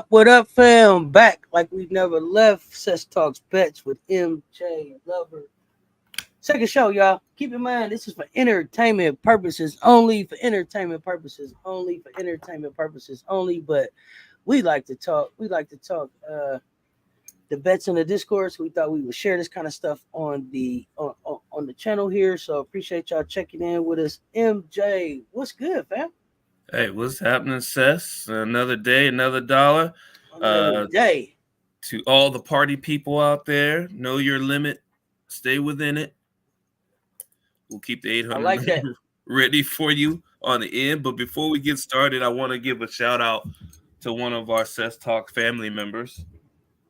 What up, fam? Back like we've never left. Cess Talks Bets with MJLover. Second show, y'all. Keep in mind, this is for entertainment purposes only. But we like to talk. The bets in the Discord. So we thought we would share this kind of stuff on the channel here. So appreciate y'all checking in with us. MJ, what's good, fam? Hey, what's happening, Cess? Another day, another dollar. Another day. To all the party people out there, know your limit. Stay within it. We'll keep the 800 ready for you on the end. But before we get started, I want to give a shout out to one of our Cess Talk family members.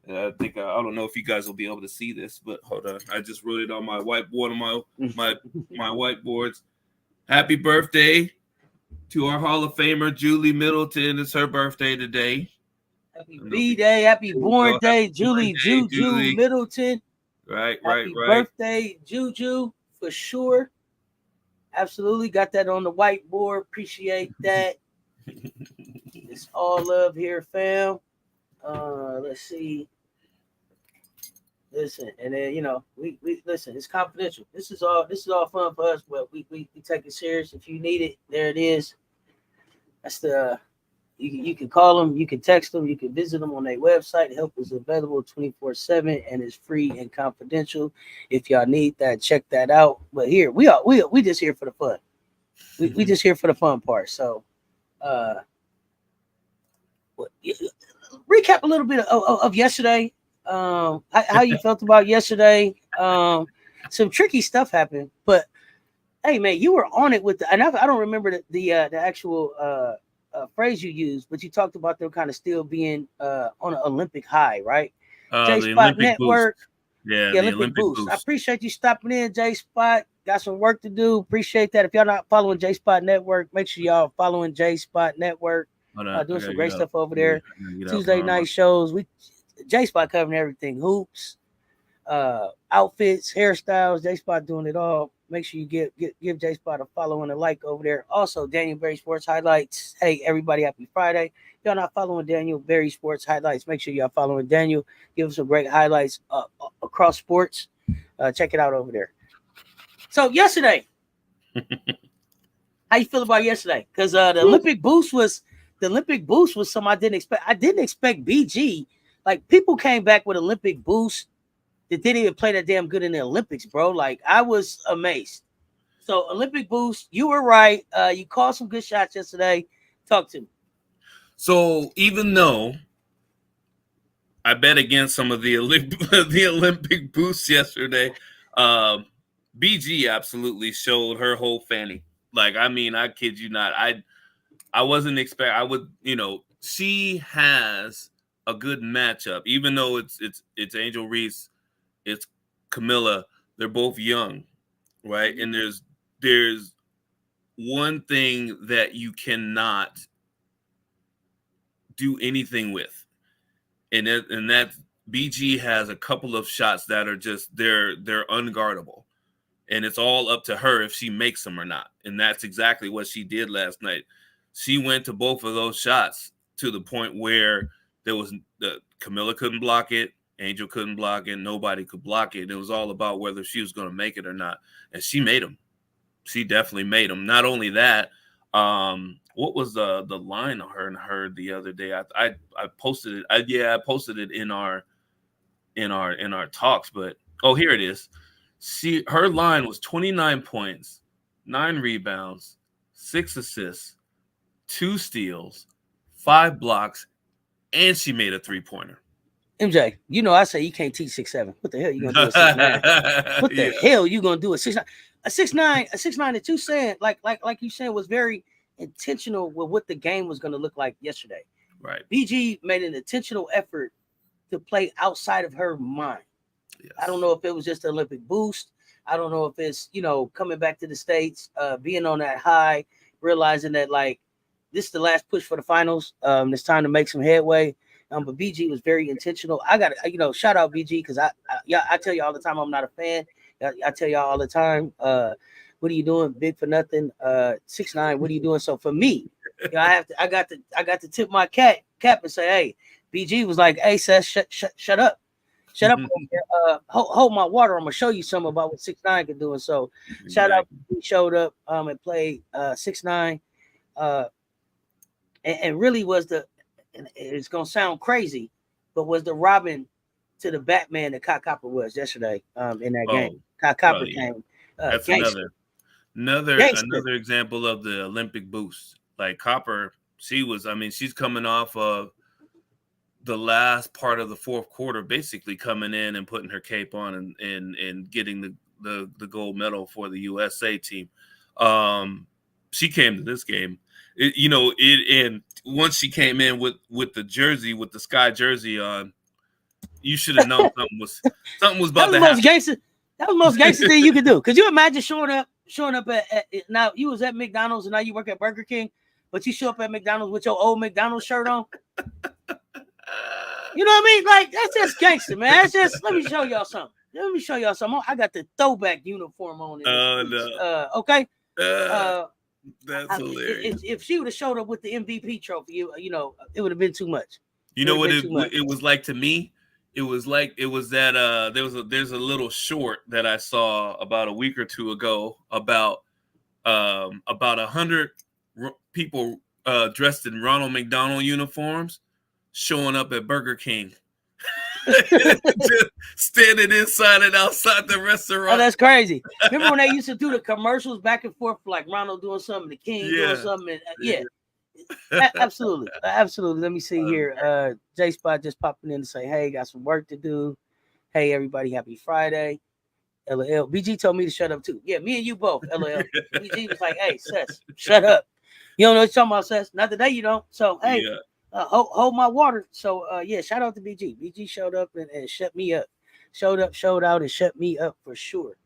I don't know if you guys will be able to see this, but hold on. I just wrote it on my whiteboard on my whiteboards. Happy birthday to our Hall of Famer, Julie Middleton. It's her birthday today. Happy B-Day, happy born day, Julie Middleton. Right. Happy birthday, Juju, for sure. Absolutely. Got that on the whiteboard. Appreciate that. It's all love here, fam. Let's see. Listen, and then we listen. It's confidential. This is all fun for us, but we take it serious. If you need it, there it is. That's the you can call them, you can text them, you can visit them on their website. Help is available 24/7 and it's free and confidential. If y'all need that, check that out. But here we just here for the fun. We just here for the fun part. So, recap a little bit of yesterday. How you felt about yesterday. Some tricky stuff happened, but hey man, you were on it with the, and I don't remember the actual phrase you used, but you talked about them kind of still being on an Olympic high, right? J-Spot Network. Boost. Yeah, the Olympic Boost. I appreciate you stopping in, J-Spot. Got some work to do. Appreciate that. If y'all not following J-Spot Network, make sure y'all following J-Spot Network. Doing some great stuff over there. Tuesday night shows. J-Spot covering everything. Hoops, outfits, hairstyles. J-Spot doing it all. Make sure you give J-Spot a follow and a like over there. Also, Daniel Berry Sports Highlights. Hey, everybody, happy Friday. If y'all not following Daniel Berry Sports Highlights, make sure y'all following Daniel. Give us some great highlights across sports. Check it out over there. So, yesterday, how you feel about yesterday? Because the Olympic Boost was something I didn't expect. I didn't expect BG. Like, people came back with Olympic Boost that didn't even play that damn good in the Olympics, bro. Like, I was amazed. So, Olympic Boost, you were right. You called some good shots yesterday. Talk to me. So, even though I bet against some of the Olympic Boosts yesterday, BG absolutely showed her whole fanny. Like, I mean, I kid you not. I wasn't expecting. I would, she has a good matchup, even though it's Angel Reese, it's Camilla. They're both young, right? And there's one thing that you cannot do anything with, and that BG has a couple of shots that are just they're unguardable, and it's all up to her if she makes them or not. And that's exactly what she did last night. She went to both of those shots to the point where Camilla couldn't block it, Angel couldn't block it. Nobody could block it. It was all about whether she was going to make it or not. And she made them. She definitely made them. Not only that, what was the line of her and her the other day? I posted it. I posted it in our talks. But here it is. Her line was 29 points, 9 rebounds, 6 assists, 2 steals, 5 blocks, and she made a 3-pointer. MJ, I say you can't teach 6'7". What the hell you gonna do at 6'9"? What the hell you gonna do at 6'9"? A 6'9" that you said, like you said, was very intentional with what the game was gonna look like yesterday. Right. BG made an intentional effort to play outside of her mind. Yes. I don't know if it was just the Olympic boost. I don't know if it's, coming back to the States, being on that high, realizing that like this is the last push for the finals. It's time to make some headway. But BG was very intentional. I got to, shout out BG because I tell you all the time I'm not a fan. I tell y'all all the time, what are you doing? Big for nothing. 6'9". What are you doing? So for me, I got to tip my cap and say, hey, BG was like, hey, Cess, shut up. Shut up. Hold my water. I'm gonna show you something about what 6'9" can do. And so shout out, he showed up and played 6'9", and really was and it's gonna sound crazy, but was the Robin to the Batman that Kai Copper was yesterday in that game. Kai Copper came. That's another example of the Olympic boost. Like Copper, she's coming off of the last part of the fourth quarter, basically coming in and putting her cape on and getting the gold medal for the USA team. She came to this game, and once she came in with the jersey, with the sky jersey on, you should have known something was about to happen. That was the most gangster thing you could do. Could you imagine showing up at now you was at McDonald's and now you work at Burger King, but you show up at McDonald's with your old McDonald's shirt on? You know what I mean? Like, that's just gangster, man. That's just, let me show y'all something. I got the throwback uniform on. No. Okay. That's hilarious. If she would have showed up with the MVP trophy, it would have been too much. You know what it was like to me? It was that there's a little short that I saw about a week or two ago about 100 people dressed in Ronald McDonald uniforms showing up at Burger King. Just standing inside and outside the restaurant. Oh, that's crazy. Remember when they used to do the commercials back and forth, like Ronald doing something, the King doing something? Absolutely. Let me see here. J Spot just popping in to say, hey, got some work to do. Hey, everybody, happy Friday. LOL. BG told me to shut up too. Yeah, me and you both. LOL. BG was like, hey, Cess, shut up. You don't know what you're talking about, Cess. Not today, you don't. So, hey. Yeah. Hold my water. So shout out to BG. BG showed up and shut me up. Showed out and shut me up for sure.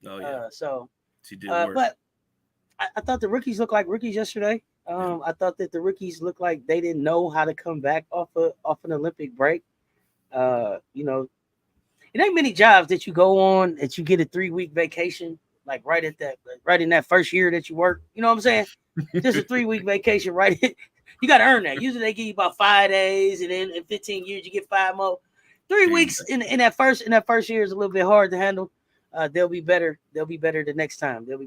Oh yeah. So she did work. But I thought the rookies looked like rookies yesterday. I thought that the rookies looked like they didn't know how to come back off an Olympic break. It ain't many jobs that you go on that you get a 3-week vacation, like right in that first year that you work. You know what I'm saying? Just a 3-week vacation, right? You got to earn that. Usually they give you about 5 days, and then in 15 years you get 5 more. 3 weeks in that first year is a little bit hard to handle. They'll be better. They'll be better the next time. But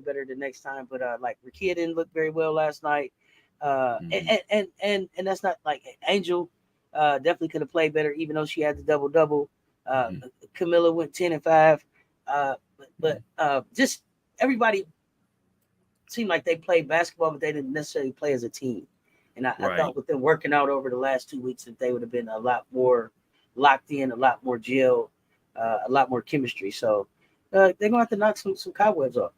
like Rakia didn't look very well last night. And that's not like Angel. Definitely could have played better, even though she had the double. Camilla went 10 and 5. But just everybody seemed like they played basketball, but they didn't necessarily play as a team. And I thought with them working out over the last 2 weeks that they would have been a lot more locked in, a lot more gel, a lot more chemistry. So they're going to have to knock some cobwebs off.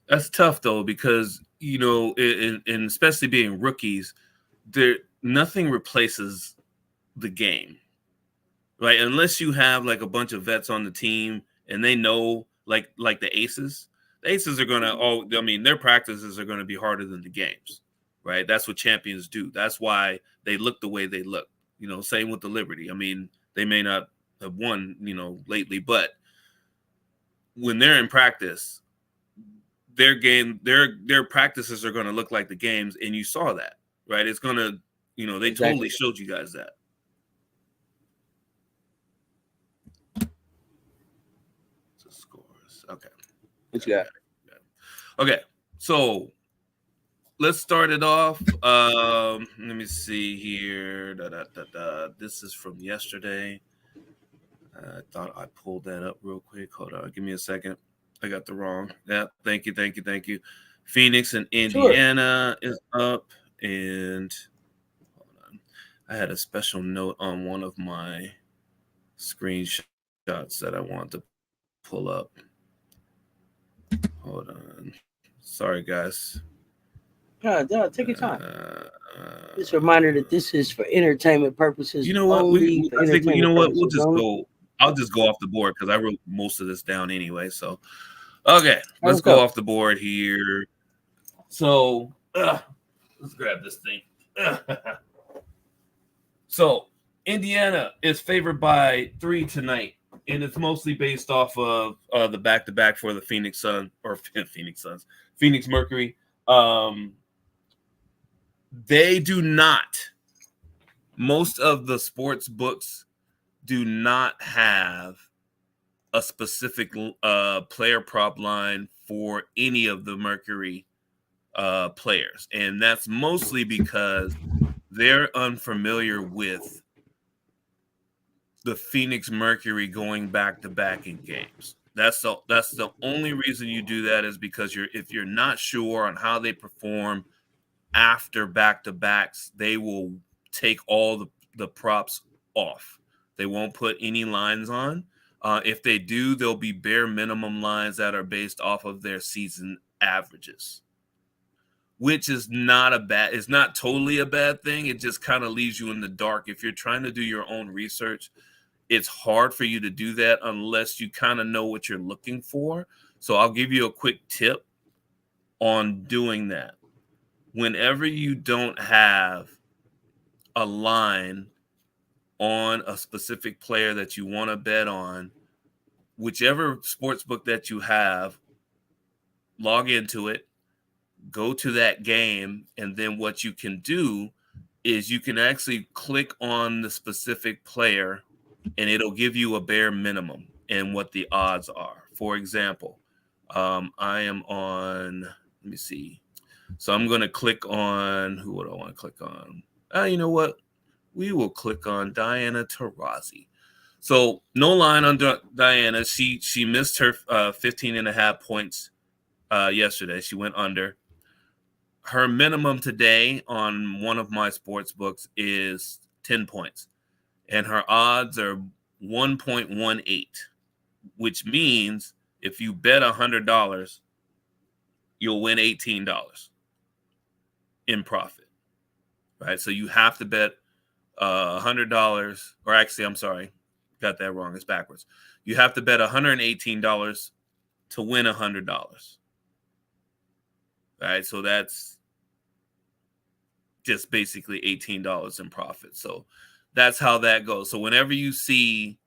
That's tough, though, because, and especially being rookies, nothing replaces the game, right? Unless you have, like, a bunch of vets on the team and they know, like the aces. The aces are going to their practices are going to be harder than the games. Right, that's what champions do. That's why they look the way they look. Same with the Liberty. I mean, they may not have won, lately, but when they're in practice, their practices are going to look like the games, and you saw that, right? It's going to, they totally showed you guys that. Okay. What you got? Okay. So let's start it off. Let me see here. This is from yesterday. I thought I pulled that up real quick. Hold on. Give me a second. I got the wrong. Yeah. Thank you. Phoenix and Indiana is up. And hold on. I had a special note on one of my screenshots that I want to pull up. Hold on. Sorry, guys. No, take your time. Just a reminder that this is for entertainment purposes. You know what? Only for entertainment you know what? We'll purposes just only. go. I'll just go off the board because I wrote most of this down anyway. So, okay, let's go. go off the board here. So, let's grab this thing. So, Indiana is favored by 3 tonight, and it's mostly based off of the back-to-back for the Phoenix Mercury. They do not. Most of the sports books do not have a specific player prop line for any of the Mercury players. And that's mostly because they're unfamiliar with the Phoenix Mercury going back to back in games. That's the only reason you do that is because if you're not sure on how they perform after back to backs, they will take all the props off. They won't put any lines on. If they do, there'll be bare minimum lines that are based off of their season averages, which is it's not totally a bad thing. It just kind of leaves you in the dark. If you're trying to do your own research, it's hard for you to do that unless you kind of know what you're looking for. So I'll give you a quick tip on doing that. Whenever you don't have a line on a specific player that you want to bet on, whichever sports book that you have, log into it, go to that game, and then what you can do is you can actually click on the specific player and it'll give you a bare minimum and what the odds are. For example, I am on, let me see. So I'm going to click on, who would I want to click on? You know what? We will click on Diana Taurasi. So no line on Diana. She missed her 15 and a half points yesterday. She went under. Her minimum today on one of my sports books is 10 points. And her odds are 1.18, which means if you bet $100, you'll win $18 in profit, right? So you have to bet $100, or actually, I'm sorry, got that wrong. It's backwards. You have to bet $118 to win $100, right? So that's just basically $18 in profit. So that's how that goes. So whenever you see,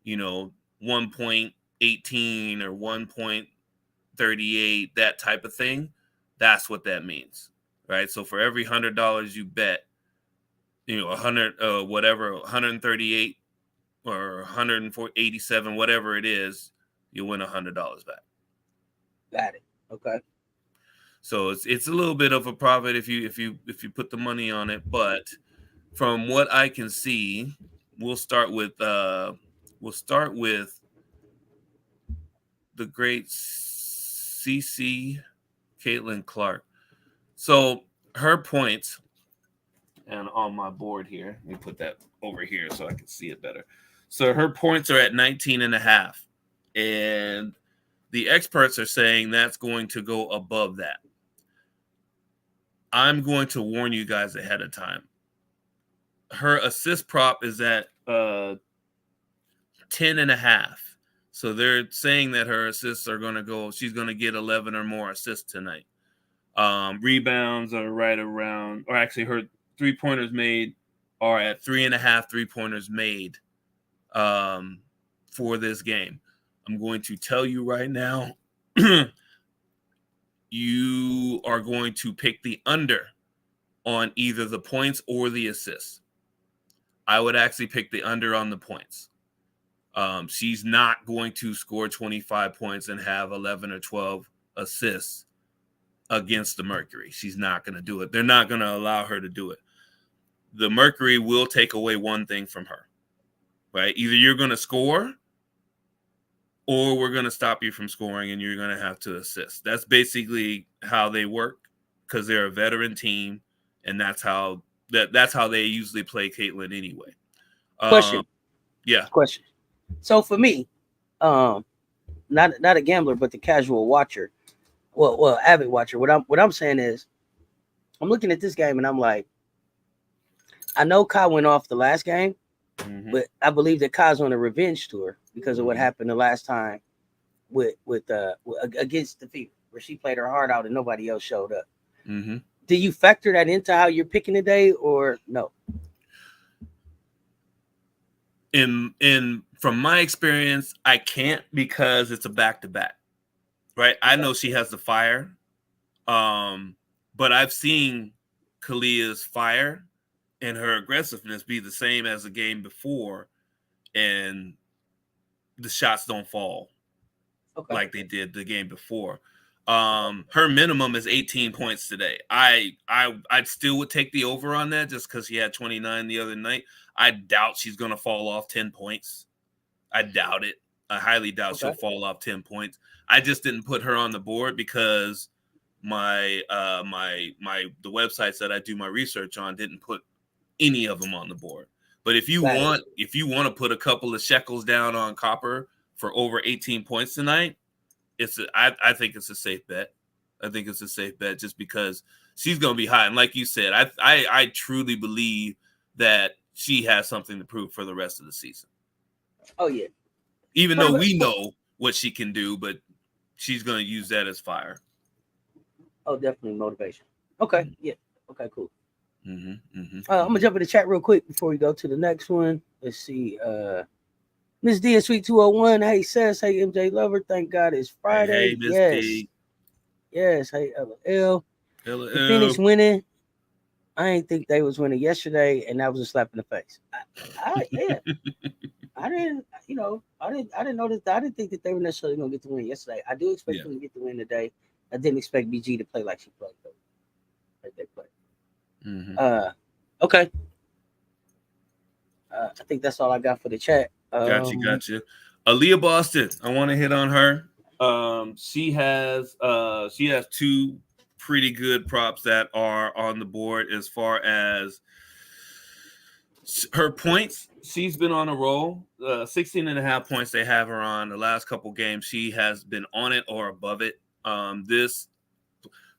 1.18 or 1.38, that type of thing, that's what that means, right? So for every $100 you bet, 138 or 187, whatever it is, you'll win $100 back. Got it. Okay. So it's a little bit of a profit if you put the money on it, but from what I can see, we'll start with the great CC Caitlin Clark. So her points, and on my board here, let me put that over here so I can see it better. So her points are at 19 and a half, and the experts are saying that's going to go above that. I'm going to warn you guys ahead of time. Her assist prop is at 10 and a half. So they're saying that her assists are going to go, she's going to get 11 or more assists tonight. Rebounds are right around, or actually her 3-pointers made are at 3.5 3-pointers made for this game. I'm going to tell you right now, you are going to pick the under on either the points or the assists. I would actually pick the under on the points. She's not going to score 25 points and have 11 or 12 assists against the Mercury. She's not going to do it. They're not going to allow her to do it. The Mercury will take away one thing from her, right? Either you're going to score or we're going to stop you from scoring and you're going to have to assist. That's basically how they work because they're a veteran team, and that's how they usually play Caitlin anyway. Question. Yeah. Question. So for me, not a gambler, but the casual watcher, well, avid watcher. What I'm saying is, I'm looking at this game and I'm like, I know Kai went off the last game, but I believe that Kai's on a revenge tour because of what happened the last time with against the Fever, where she played her heart out and nobody else showed up. Do you factor that into how you're picking today, or no? From my experience, I can't because it's a back-to-back, right? I know she has the fire, but I've seen Kalia's fire and her aggressiveness be the same as the game before, and the shots don't fall like they did the game before. Her minimum is 18 points today. I still would take the over on that just because she had 29 the other night. I doubt she's going to fall off 10 points. I doubt it. I highly doubt she'll fall off 10 points. I just didn't put her on the board because the websites that I do my research on didn't put any of them on the board. But if you want to put a couple of shekels down on Copper for over 18 points tonight, I think it's a safe bet. I think it's a safe bet just because she's going to be high. And like you said, I truly believe that she has something to prove for the rest of the season. Oh yeah. Even though we know what she can do, but she's going to use that as fire. Oh, definitely motivation. Okay. Yeah. Okay, cool. I'm gonna jump in the chat real quick before we go to the next one. Let's see. Miss D Sweet 201. Hey Cess. Hey MJ Lover. Thank God it's Friday. Hey, Miss D. Yes. Hey LL. The Phoenix winning. I ain't think they was winning yesterday, and that was a slap in the face. Yeah. I didn't know that. I didn't think that they were necessarily gonna get the win yesterday. I do expect them to get the win today. I didn't expect BG to play like she played though. Like they played. Okay. I think that's all I got for the chat. Gotcha. Aaliyah Boston, I want to hit on her. She has two pretty good props that are on the board as far as her points. She's been on a roll. 16.5 points they have her on. The last couple games, she has been on it or above it. This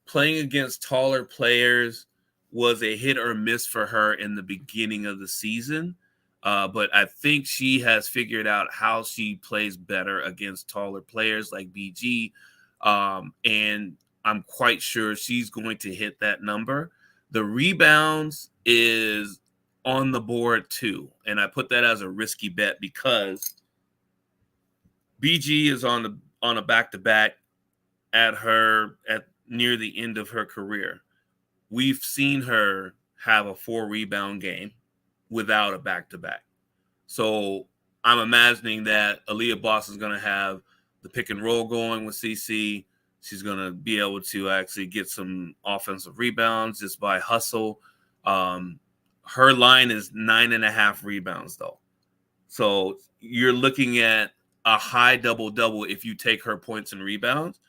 playing against taller players was a hit or miss for her in the beginning of the season. But I think she has figured out how she plays better against taller players like BG. And I'm quite sure she's going to hit that number. The rebounds is on the board too. And I put that as a risky bet because BG is on a back-to-back at near the end of her career. We've seen her have a 4 rebound game without a back-to-back. So I'm imagining that Aaliyah Boss is going to have the pick and roll going with CC. She's going to be able to actually get some offensive rebounds just by hustle. Her line is 9.5 rebounds, though. So you're looking at a high double-double if you take her points and rebounds.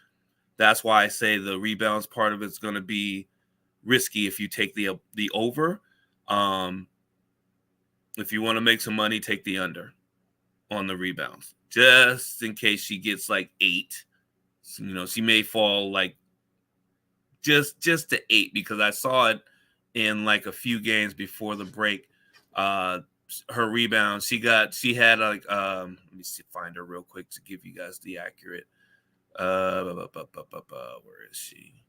That's why I say the rebounds part of it's going to be risky if you take the over. If you want to make some money, take the under on the rebounds, just in case she gets like 8. So, she may fall like just to 8 because I saw it in like a few games before the break. Her rebound, she had like let me find her real quick to give you guys the accurate. Where is she?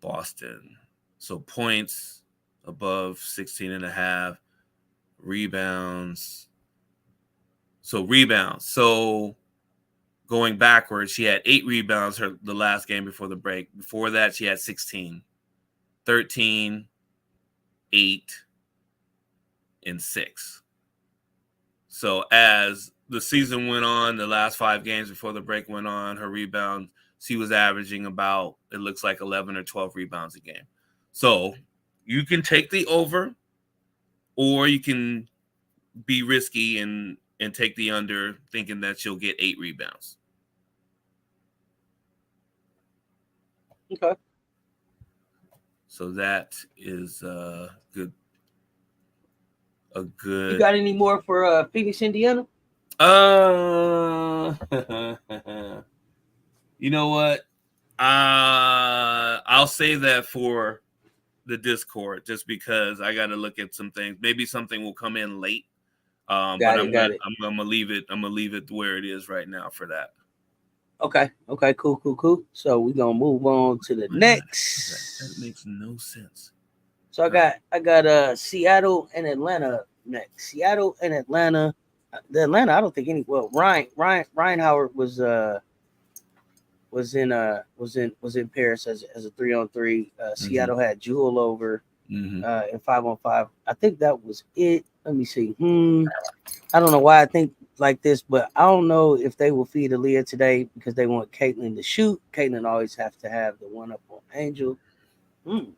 Boston. So points above 16.5. Rebounds. So going backwards, she had 8 rebounds the last game before the break. Before that, she had 16, 13, 8, and 6. So as the season went on, the last 5 games before the break went on, her rebounds, she was averaging about, it looks like 11 or 12 rebounds a game. So you can take the over, or you can be risky and take the under, thinking that she'll get 8 rebounds. Okay. So that is good. A good. You got any more for Phoenix, Indiana? You know what? I'll say that for the Discord, just because I got to look at some things. Maybe something will come in late. But I'm gonna leave it. I'm gonna leave it where it is right now for that. Okay. Cool. So we're gonna move on to the next. That makes no sense. So I got Seattle and Atlanta next. Seattle and Atlanta. The Atlanta, I don't think any. Well, Ryan Howard was in Paris as a 3-on-3. Seattle had Jewel over in 5-on-5. I think that was it. Let me see. I don't know why I think like this, but I don't know if they will feed Aaliyah today because they want Caitlin to shoot. Caitlin always have to have the one up on Angel. Okay.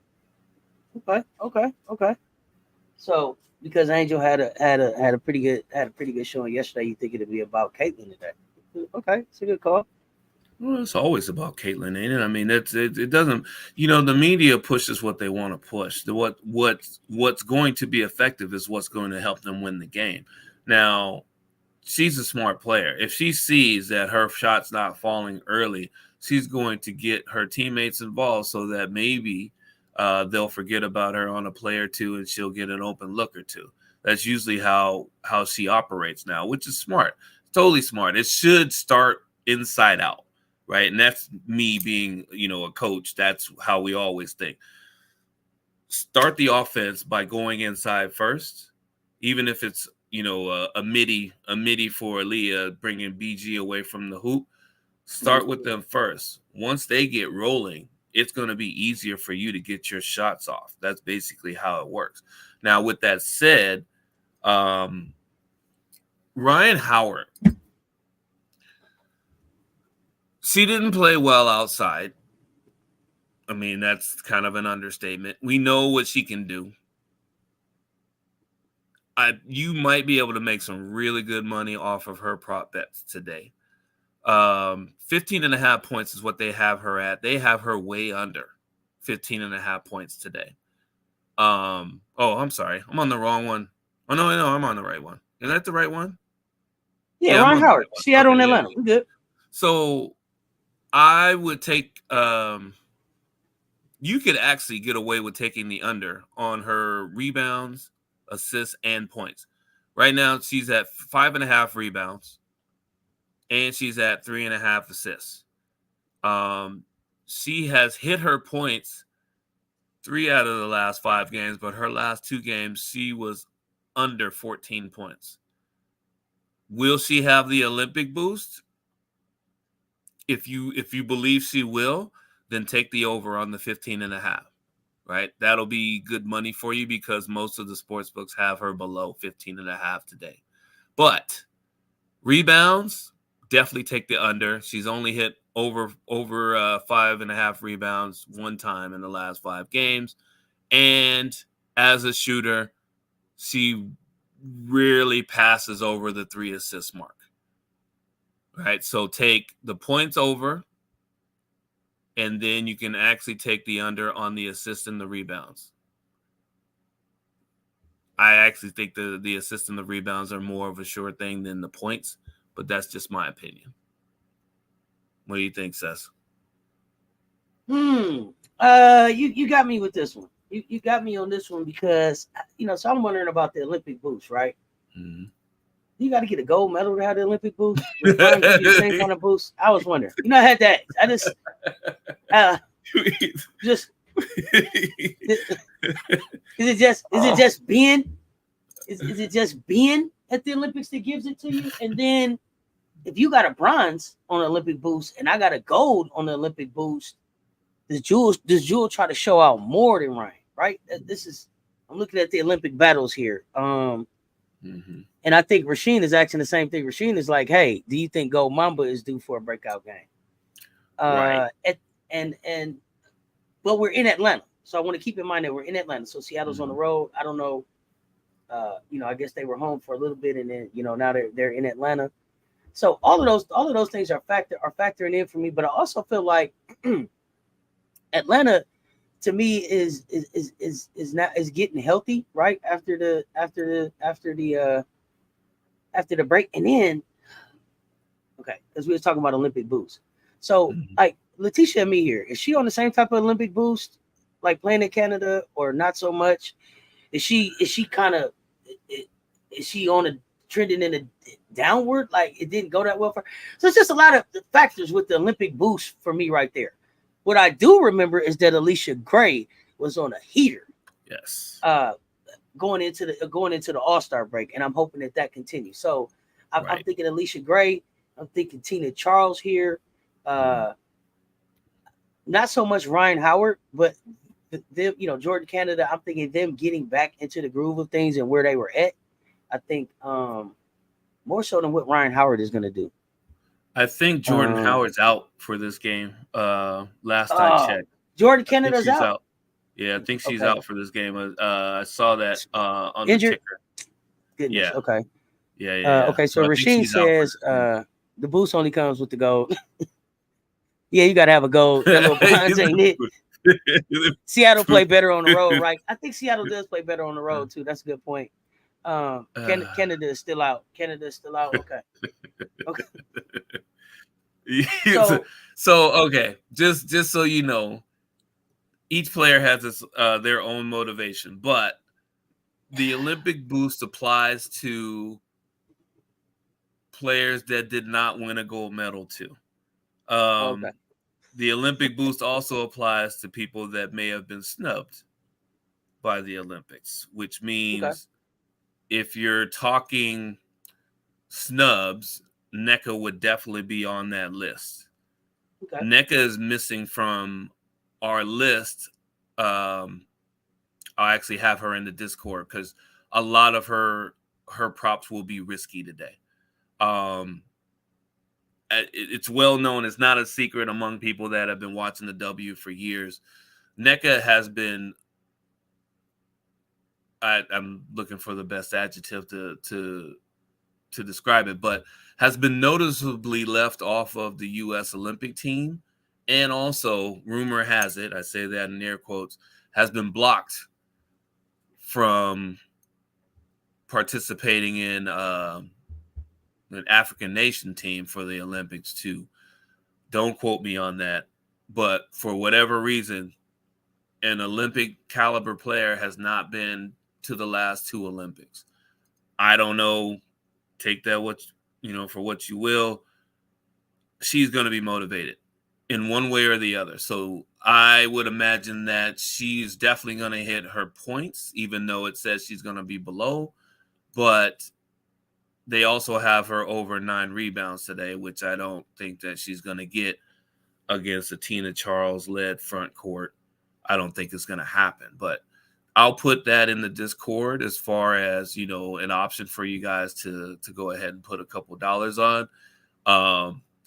So because Angel had a pretty good showing yesterday, you think it'd be about Caitlin today? Okay, it's a good call. Well, it's always about Caitlin, ain't it? I mean, it doesn't. The media pushes what they want to push. What's going to be effective is what's going to help them win the game. Now, she's a smart player. If she sees that her shot's not falling early, she's going to get her teammates involved so that maybe they'll forget about her on a play or two, and she'll get an open look or two. That's usually how she operates now, which is smart. Totally smart. It should start inside out. Right. And that's me being, a coach. That's how we always think. Start the offense by going inside first, even if it's, a midi for Aaliyah, bringing BG away from the hoop. Start with them first. Once they get rolling, it's going to be easier for you to get your shots off. That's basically how it works. Now, with that said, Ryan Howard, she didn't play well outside. I mean, that's kind of an understatement. We know what she can do. You might be able to make some really good money off of her prop bets today. 15.5 points is what they have her at. They have her way under 15.5 points today. I'm sorry. I'm on the wrong one. Oh, no, I'm on the right one. Is that the right one? Yeah, Ryan Howard. Seattle and Atlanta. We're good. So I would take you could actually get away with taking the under on her rebounds, assists, and points. Right now, she's at 5.5 rebounds, and she's at 3.5 assists. She has hit her points 3 out of the last 5 games, but her last 2 games, she was under 14 points. Will she have the Olympic boost? If you believe she will, then take the over on the 15.5, right? That'll be good money for you because most of the sports books have her below 15.5 today. But rebounds, definitely take the under. She's only hit over 5.5 rebounds 1 time in the last 5 games. And as a shooter, she rarely passes over the 3 assist mark. Right, so take the points over, and then you can actually take the under on the assists and the rebounds. I actually think the assists and the rebounds are more of a sure thing than the points, but that's just my opinion. What do you think, Cess? You got me with this one. You got me on this one because so I'm wondering about the Olympic boost, right? Mm-hmm. You got to get a gold medal to have the Olympic boost. The same kind of boost. I was wondering. I had that. I just is it just being at the Olympics that gives it to you? And then if you got a bronze on the Olympic boost and I got a gold on the Olympic boost, does Jewel try to show out more than Ryan? Right? I'm looking at the Olympic battles here. Mm-hmm. And I think Rasheen is asking the same thing. Rasheen is like, hey, do you think Gold Mamba is due for a breakout game? Right. But we're in Atlanta. So I want to keep in mind that we're in Atlanta. So Seattle's on the road. I don't know. I guess they were home for a little bit, and then now they're in Atlanta. So all of those things are factoring in for me. But I also feel like Atlanta, to me, is getting healthy right after the break, and then because we were talking about Olympic boost. So like Letitia and me here, is she on the same type of Olympic boost, like playing in Canada, or not so much? Is she kind of is she on a trending in a downward? Like it didn't go that well for her. So it's just a lot of factors with the Olympic boost for me right there. What I do remember is that Alicia Gray was on a heater. Yes. Going into the All-Star break, and I'm hoping that continues. So I'm thinking Alicia Gray. I'm thinking Tina Charles here. Not so much Ryan Howard, but them, Jordan Canada. I'm thinking them getting back into the groove of things and where they were at. I think more so than what Ryan Howard is going to do. I think Jordan Howard's out for this game. Last I checked, Jordan Canada's out. Yeah, I think she's out for this game. I saw that on Injured? the ticker. Goodness. Yeah. Okay. Yeah. Okay, so Rasheen says the boost only comes with the gold. Yeah, you got to have a gold. That little bronze ain't it. Seattle play better on the road, right? I think Seattle does play better on the road too. That's a good point. Canada is still out. Okay. So okay, just so you know, each player has their own motivation, but the Olympic boost applies to players that did not win a gold medal too. The Olympic boost also applies to people that may have been snubbed by the Olympics, which means if you're talking snubs, NECA would definitely be on that list. NECA is missing from our list. I'll actually have her in the Discord because a lot of her props will be risky today. It's well known. It's not a secret among people that have been watching the W for years. NECA has been. I'm looking for the best adjective to describe it, but has been noticeably left off of the U.S. Olympic team, and also, rumor has it, I say that in air quotes, has been blocked from participating in an African nation team for the Olympics too. Don't quote me on that, but for whatever reason, an Olympic caliber player has not been to the last two Olympics. I don't know. Take that for what you will. She's going to be motivated in one way or the other. So I would imagine that she's definitely going to hit her points, even though it says she's going to be below. But they also have her over 9 rebounds today, which I don't think that she's going to get against a Tina Charles-led front court. I don't think it's going to happen. But I'll put that in the Discord as far as, an option for you guys to go ahead and put a couple dollars on.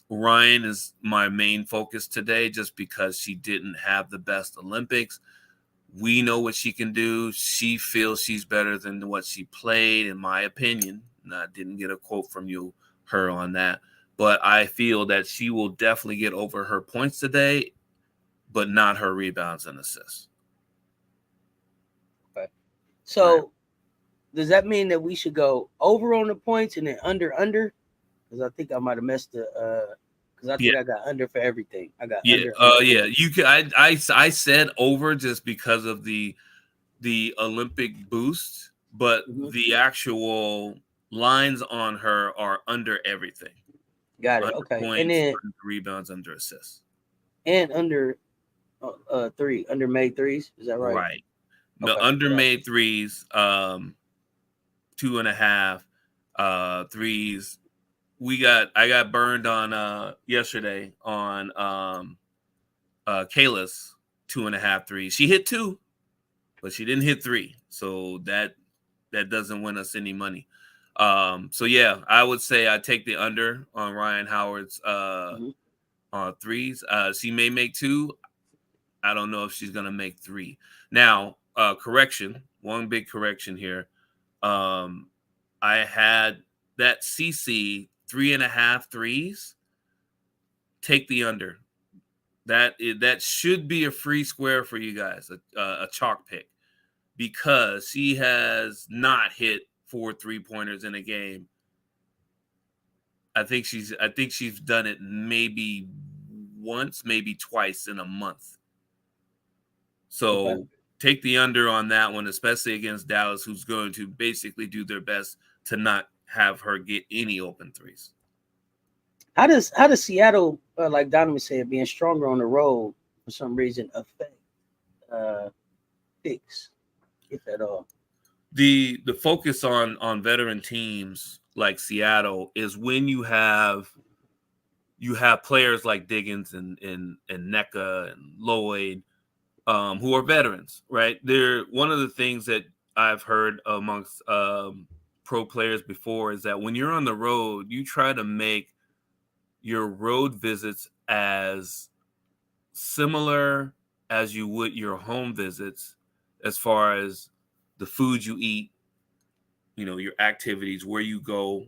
Ryan is my main focus today just because she didn't have the best Olympics. We know what she can do. She feels she's better than what she played, in my opinion. And I didn't get a quote from her on that. But I feel that she will definitely get over her points today, but not her rebounds and assists. Okay. So does that mean that we should go over on the points and then under? Because I think I might have messed the because I think I got under for everything. I got under. Yeah. You can. I said over just because of the Olympic boost, but the actual lines on her are under everything. Got it. Under Okay. Points, and then under rebounds, under assists, and under under made threes. Is that right? Right. The under made threes, 2.5 threes. I got burned on yesterday on Kayla's 2.5 threes. She hit 2, but she didn't hit 3. So that doesn't win us any money. So yeah, I would say I take the under on Ryan Howard's threes. She may make 2. I don't know if she's gonna make 3. Now, correction. One big correction here. I had that CC 3.5 threes. Take the under. That should be a free square for you guys, a chalk pick, because she has not hit 4 3-pointers in a game. I think she's done it maybe once, maybe twice in a month. So take the under on that one, especially against Dallas, who's going to basically do their best to not have her get any open threes. How does Seattle, like Donovan said, being stronger on the road for some reason affect picks, if at all? The focus on veteran teams like Seattle is when you have players like Diggins and NECA and Lloyd, who are veterans, right? They're one of the things that I've heard amongst pro players before is that when you're on the road, you try to make your road visits as similar as you would your home visits, as far as the food you eat, your activities, where you go.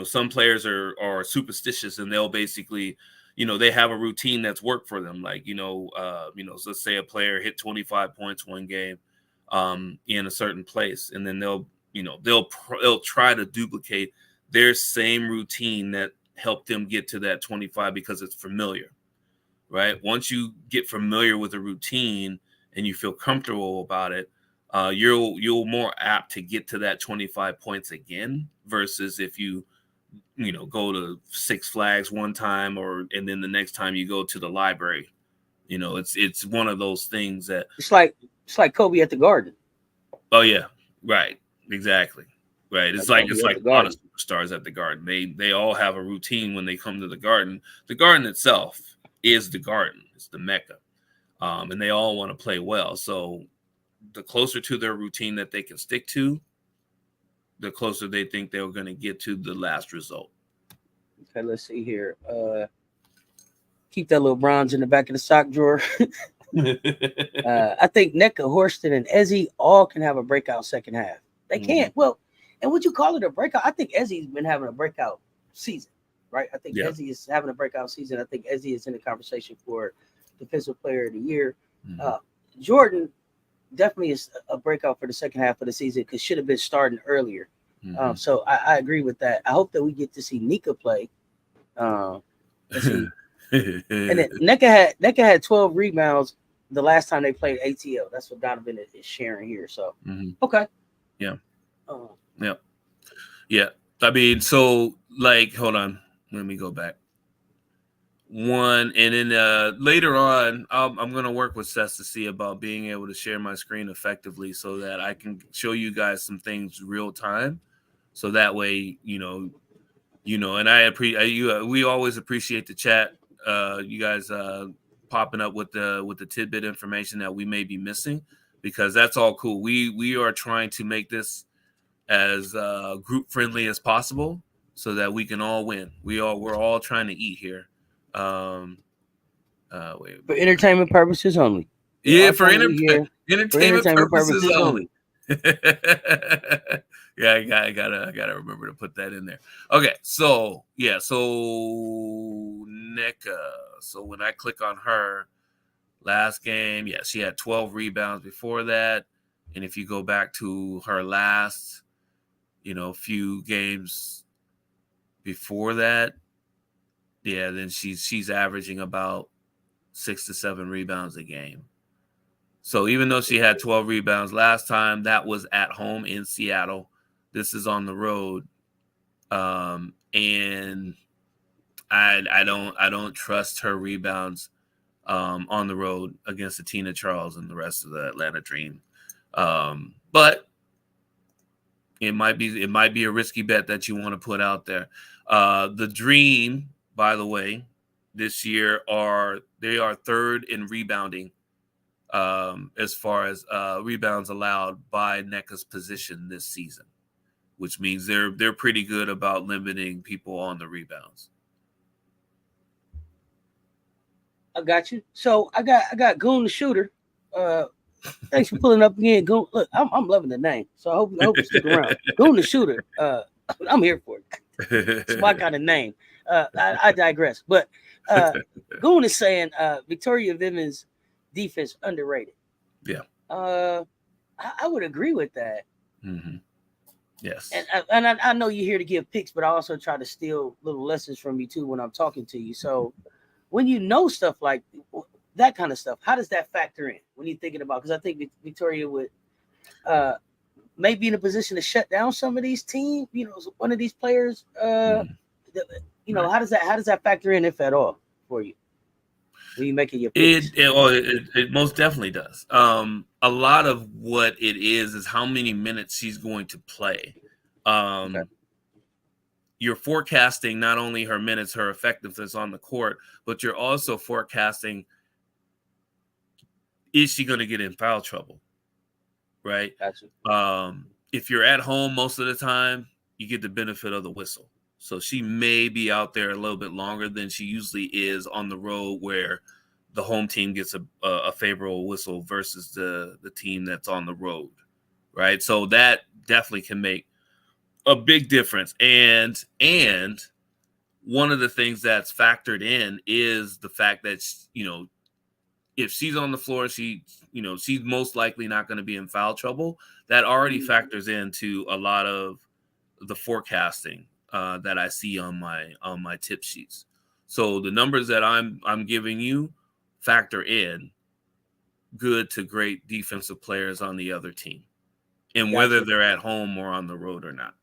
Some players are superstitious, and they'll basically, they have a routine that's worked for them. Like, so let's say a player hit 25 points one game in a certain place, and then they'll try to duplicate their same routine that helped them get to that 25 because it's familiar, right? Once you get familiar with a routine and you feel comfortable about it, you're more apt to get to that 25 points again, versus if you go to Six Flags one time and then the next time you go to the library. It's one of those things that it's like Kobe at the Garden. Oh yeah, right, exactly, right. It's like a lot of superstars at the Garden. They all have a routine when they come to the Garden. The Garden itself is the Garden. It's the Mecca, and they all want to play well. So the closer to their routine that they can stick to, the closer they think they're going to get to the last result. Okay, let's see here. Keep that little bronze in the back of the sock drawer. I think NECA, Horston, and Ezzy all can have a breakout second half. They can't. Well, and would you call it a breakout? I think Ezzy's been having a breakout season, right? I think Ezzy is having a breakout season. I think Ezzy is in the conversation for Defensive Player of the Year. Jordan definitely is a breakout for the second half of the season because should have been starting earlier. So I agree with that. I hope that we get to see Nika play. Let's see. And then NECA had 12 rebounds the last time they played ATL. That's what Donovan is sharing here. So okay. Yeah. Yeah. I mean, so like, hold on. Let me go back. One, and then later on, I'm going to work with Cess to see about being able to share my screen effectively so that I can show you guys some things real time. So that way, and we always appreciate the chat. You guys popping up with the tidbit information that we may be missing, because that's all cool. We are trying to make this as group friendly as possible so that we can all win. We're all trying to eat here. For entertainment purposes only. Yeah, for entertainment purposes only. Yeah, I gotta remember to put that in there. Okay, so NECA. So when I click on her last game, she had 12 rebounds before that, and if you go back to her last, few games before that, then she's averaging about 6 to 7 rebounds a game. So even though she had 12 rebounds last time, that was at home in Seattle. This is on the road, and I don't trust her rebounds on the road against the Tina Charles and the rest of the Atlanta Dream. But it might be a risky bet that you want to put out there. The Dream, by the way, this year they are third in rebounding. As far as rebounds allowed by NECA's position this season, which means they're pretty good about limiting people on the rebounds. I got you. So I got Goon the Shooter. Thanks for pulling up again, Goon. Look, I'm loving the name, so I hope you stick around. Goon the Shooter. I'm here for it. It's my kind of name. I digress, but Goon is saying Victoria Vivian's defense underrated. Yeah. I would agree with that. Mm-hmm. Yes. And I know you're here to give picks, but I also try to steal little lessons from you too when I'm talking to you. So when you know stuff like that kind of stuff, how does that factor in when you're thinking about? Because I think Victoria would may be in a position to shut down some of these teams. You know, one of these players. You know, right. How does that factor in, if at all, for you? When you making your picks? It most definitely does. A lot of what it is how many minutes she's going to play. Okay. You're forecasting not only her minutes, her effectiveness on the court, but you're also forecasting, is she going to get in foul trouble? Right? Gotcha. If you're at home most of the time, you get the benefit of the whistle. So she may be out there a little bit longer than she usually is on the road, where the home team gets a favorable whistle versus the team that's on the road, right? So that definitely can make a big difference. And one of the things that's factored in is the fact that, you know, if she's on the floor, she's most likely not going to be in foul trouble. That already factors into a lot of the forecasting that I see on my tip sheets. So the numbers that I'm giving you factor in good to great defensive players on the other team, and whether they're at home or on the road or not.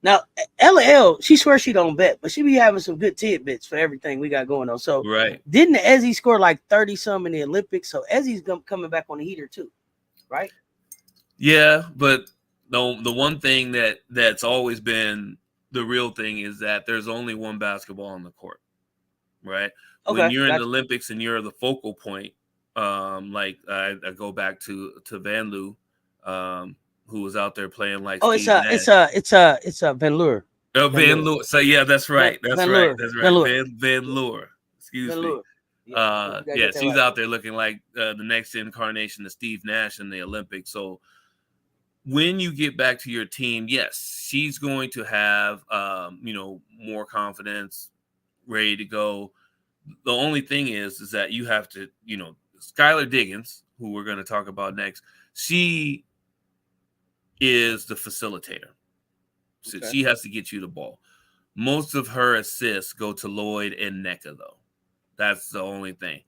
Now, LL, she swears she don't bet, but she be having some good tidbits for everything we got going on. So, right. Didn't Ezzy score like 30-some in the Olympics? So Ezzy's coming back on the heater too, right? Yeah, but the one thing that's always been the real thing is that there's only one basketball on the court, right? Okay, when you're in the Olympics and you're the focal point, like I go back to Van Loo, who was out there playing like. Oh, Steve it's Van Leur. Oh, Van Leur. So yeah, that's right. That's right. Van Leur. Excuse me. Yeah, she's out there looking like the next incarnation of Steve Nash in the Olympics. So when you get back to your team, yes, she's going to have more confidence, ready to go. The only thing is that you have to, Skylar Diggins, who we're going to talk about next, she is the facilitator. So she has to get you the ball. Most of her assists go to Lloyd and Nneka, though. That's the only thing.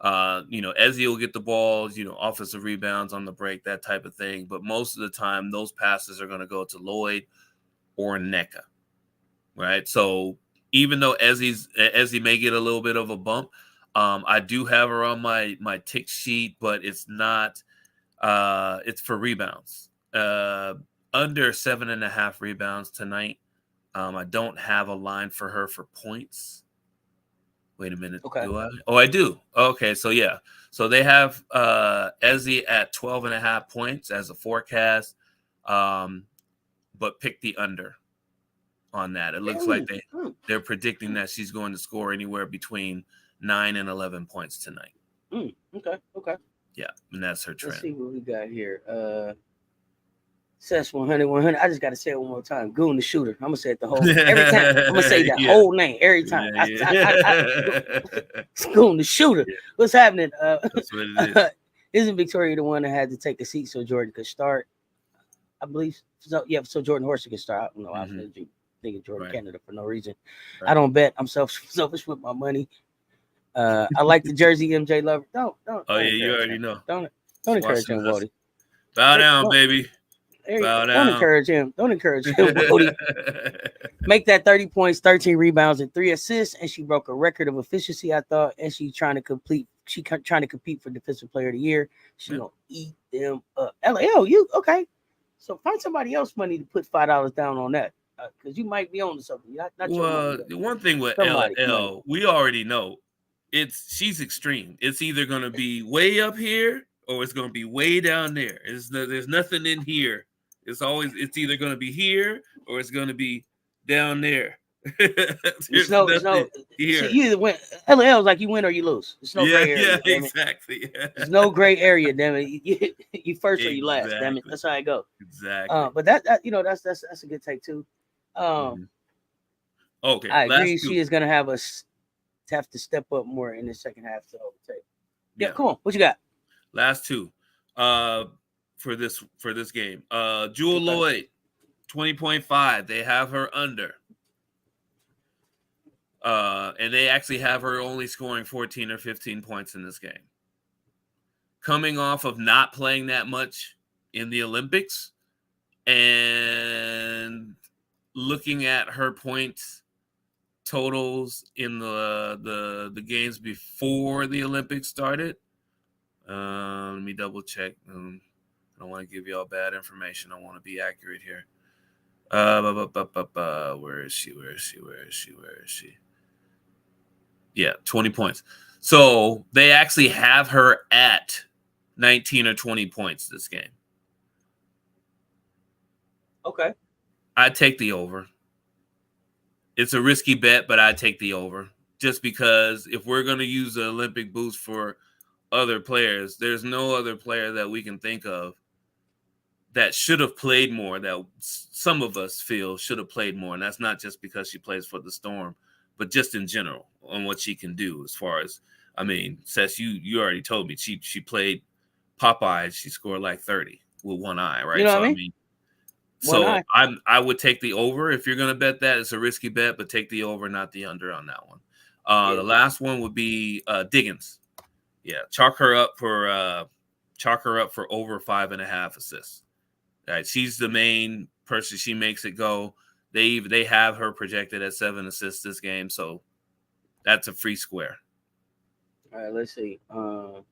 Ezzy will get the balls, offensive rebounds on the break, that type of thing. But most of the time, those passes are going to go to Lloyd or Nneka, right? So even though Ezzy may get a little bit of a bump, I do have her on my tick sheet, but it's not. It's for rebounds. Under 7.5 rebounds tonight. I don't have a line for her for points. Wait a minute. Okay. Do I? Oh, I do. Okay, so yeah. So they have Ezzy at 12.5 points as a forecast, but pick the under on that. It looks like they're predicting that she's going to score anywhere between 9 and 11 points tonight. Okay. Yeah, and that's her trend. Let's see what we got here. Cess 100. I just got to say it one more time. Goon the Shooter. I'm going to say it the whole every time. I'm going to say the whole name every time. Goon the Shooter. Yeah. What's happening? That's what it is. Isn't Victoria the one that had to take a seat so Jordan could start? I believe so. Yeah, so Jordan Horsey could start. I don't know. I was thinking Jordan Canada for no reason. Right. I don't bet. I'm selfish with my money. I like the jersey, MJ Lover. Don't. Oh, yeah, you already know. Don't encourage him, Wody. Bow down, baby. Don't encourage him. Wody. Make that 30 points, 13 rebounds, and 3 assists, and she broke a record of efficiency, I thought, and she's trying to compete for Defensive Player of the Year. She's going to eat them up. LL, you okay? So find somebody else money to put $5 down on that, because you might be on to something. Not well, the one thing with LL, we already know she's extreme. It's either going to be way up here or it's going to be way down there. There's nothing in here. It's either going to be here or it's going to be down there. There's no here. See, you either win. LL is like you win or you lose. There's no gray area. Yeah, exactly. There's no gray area. Damn it, you first or you last. Damn it, that's how I go. Exactly. But that that's a good take too. Okay, I agree. She is gonna have to step up more in the second half to overtake. Yeah, come on. What you got? Last two. For this game. Jewel Lloyd, 20.5. They have her under. And they actually have her only scoring 14 or 15 points in this game. Coming off of not playing that much in the Olympics and looking at her points totals in the games before the Olympics started. Let me double check. I don't want to give you all bad information. I want to be accurate here. Where is she? Yeah, 20 points. So they actually have her at 19 or 20 points this game. Okay. I'd take the over. It's a risky bet, but I'd take the over. Just because if we're going to use the Olympic boost for other players, there's no other player that we can think of that should have played more, that some of us feel should have played more. And that's not just because she plays for the Storm, but just in general on what she can do as far as, I mean, Cess, you already told me she played Popeye. She scored like 30 with one eye, right? You know what I mean? So I would take the over. If you're going to bet that, it's a risky bet, but take the over, not the under on that one. The last one would be Diggins. Yeah, chalk her up for over 5.5 assists. Right, she's the main person. She makes it go. They have her projected at 7 assists this game, so that's a free square. All right, let's see. I'll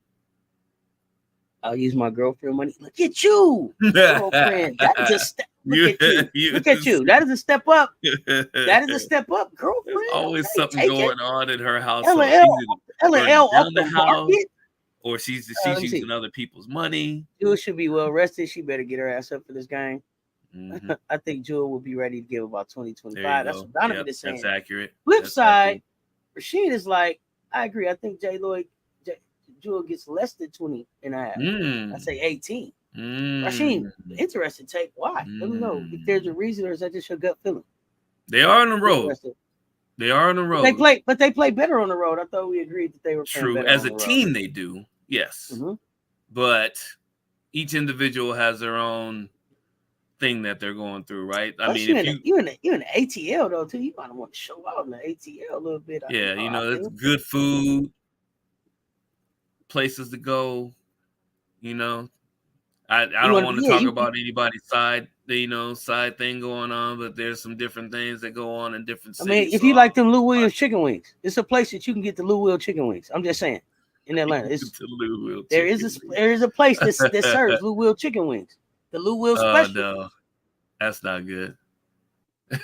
use my girlfriend money. Look at you, girlfriend. That is a step. Look at you. Look at you. That is a step up. That is a step up, girlfriend. There's always something going on in her house. LL up the market. Or she's using other people's money. Jewel should be well rested. She better get her ass up for this game. Mm-hmm. I think Jewel will be ready to give about 20, 25. That's what Donovan is saying. That's accurate. Flip side, Rashid is like, I agree. I think Jewel gets less than 20 and a half. I say 18. Rashid, interesting take. Why? Let me know if there's a reason, or is that just your gut feeling? They are on the road. They are on the road. They play better on the road. I thought we agreed that they were playing true. As a team, they do. Yes. Mm-hmm. But each individual has their own thing that they're going through, right? I mean, you're in the ATL though too. You might want to show out in the ATL a little bit. Yeah, it's good food, places to go. I don't want to talk about anybody's side thing going on, but there's some different things that go on in different cities. I mean, if you like them Lou Williams chicken wings, it's a place that you can get the Lou Will chicken wings. I'm just saying, in Atlanta, there is a place that serves Lou Will chicken wings. The Lou Will special. No, that's not good.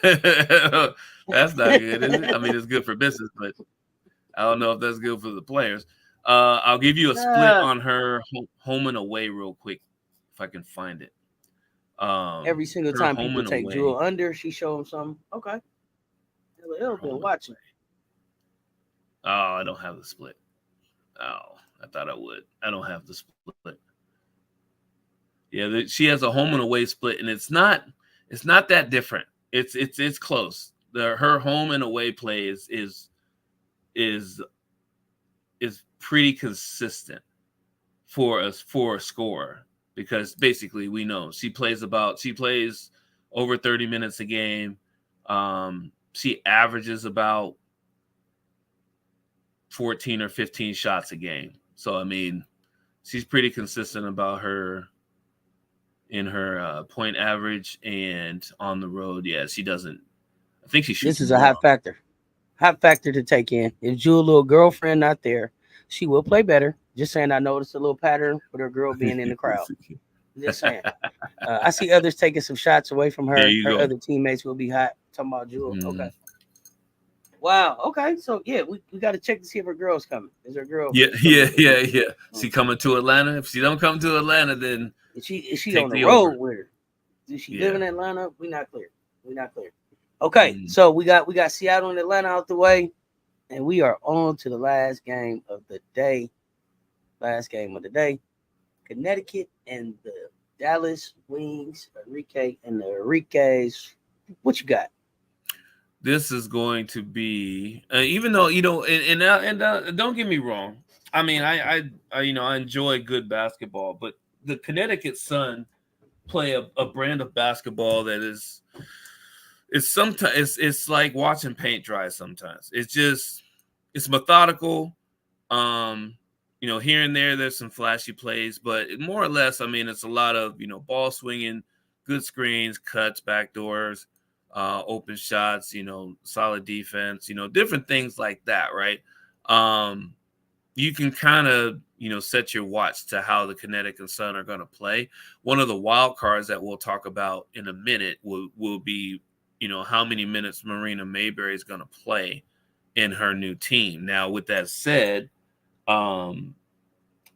That's not good, is it? I mean, it's good for business, but I don't know if that's good for the players. I'll give you a split on her home and away real quick, if I can find it. Every single time people take Jewel under, she show them something. Okay. LL been watching. Oh, I don't have the split. Oh, I thought I would. I don't have the split. Yeah, she has a home and away split, and it's not that different. It's close. Her home and away play is pretty consistent for a scorer, because basically we know she plays over 30 minutes a game. She averages about 14 or 15 shots a game. So I mean, she's pretty consistent about her in her point average, and on the road, she doesn't. I think she shoots. This is a hot factor to take in. If Jewel's little girlfriend not there, she will play better. Just saying, I noticed a little pattern with her girl being in the crowd. Just saying. I see others taking some shots away from her. Her other teammates will be hot. Talking about Jewel. Okay. Wow. Okay. So we got to check to see if her girl's coming. Is her girl? Yeah. She coming to Atlanta? If she don't come to Atlanta, then is she on the road with her? Does she live in Atlanta? We're not clear. Okay, so we got Seattle and Atlanta out the way, and we are on to the last game of the day. Connecticut and the Dallas Wings. Enrique and the Enriques. What you got? This is going to be, even though and don't get me wrong. I mean, I enjoy good basketball, but the Connecticut Sun play a brand of basketball that is, it's like watching paint dry. Sometimes it's methodical. Here and there's some flashy plays, but more or less, I mean, it's a lot of ball swinging, good screens, cuts, backdoors, open shots, solid defense, different things like that, right? You can kind of set your watch to how the Connecticut Sun are going to play. One of the wild cards that we'll talk about in a minute will be how many minutes Marina Mayberry is going to play in her new team. Now, with that said, I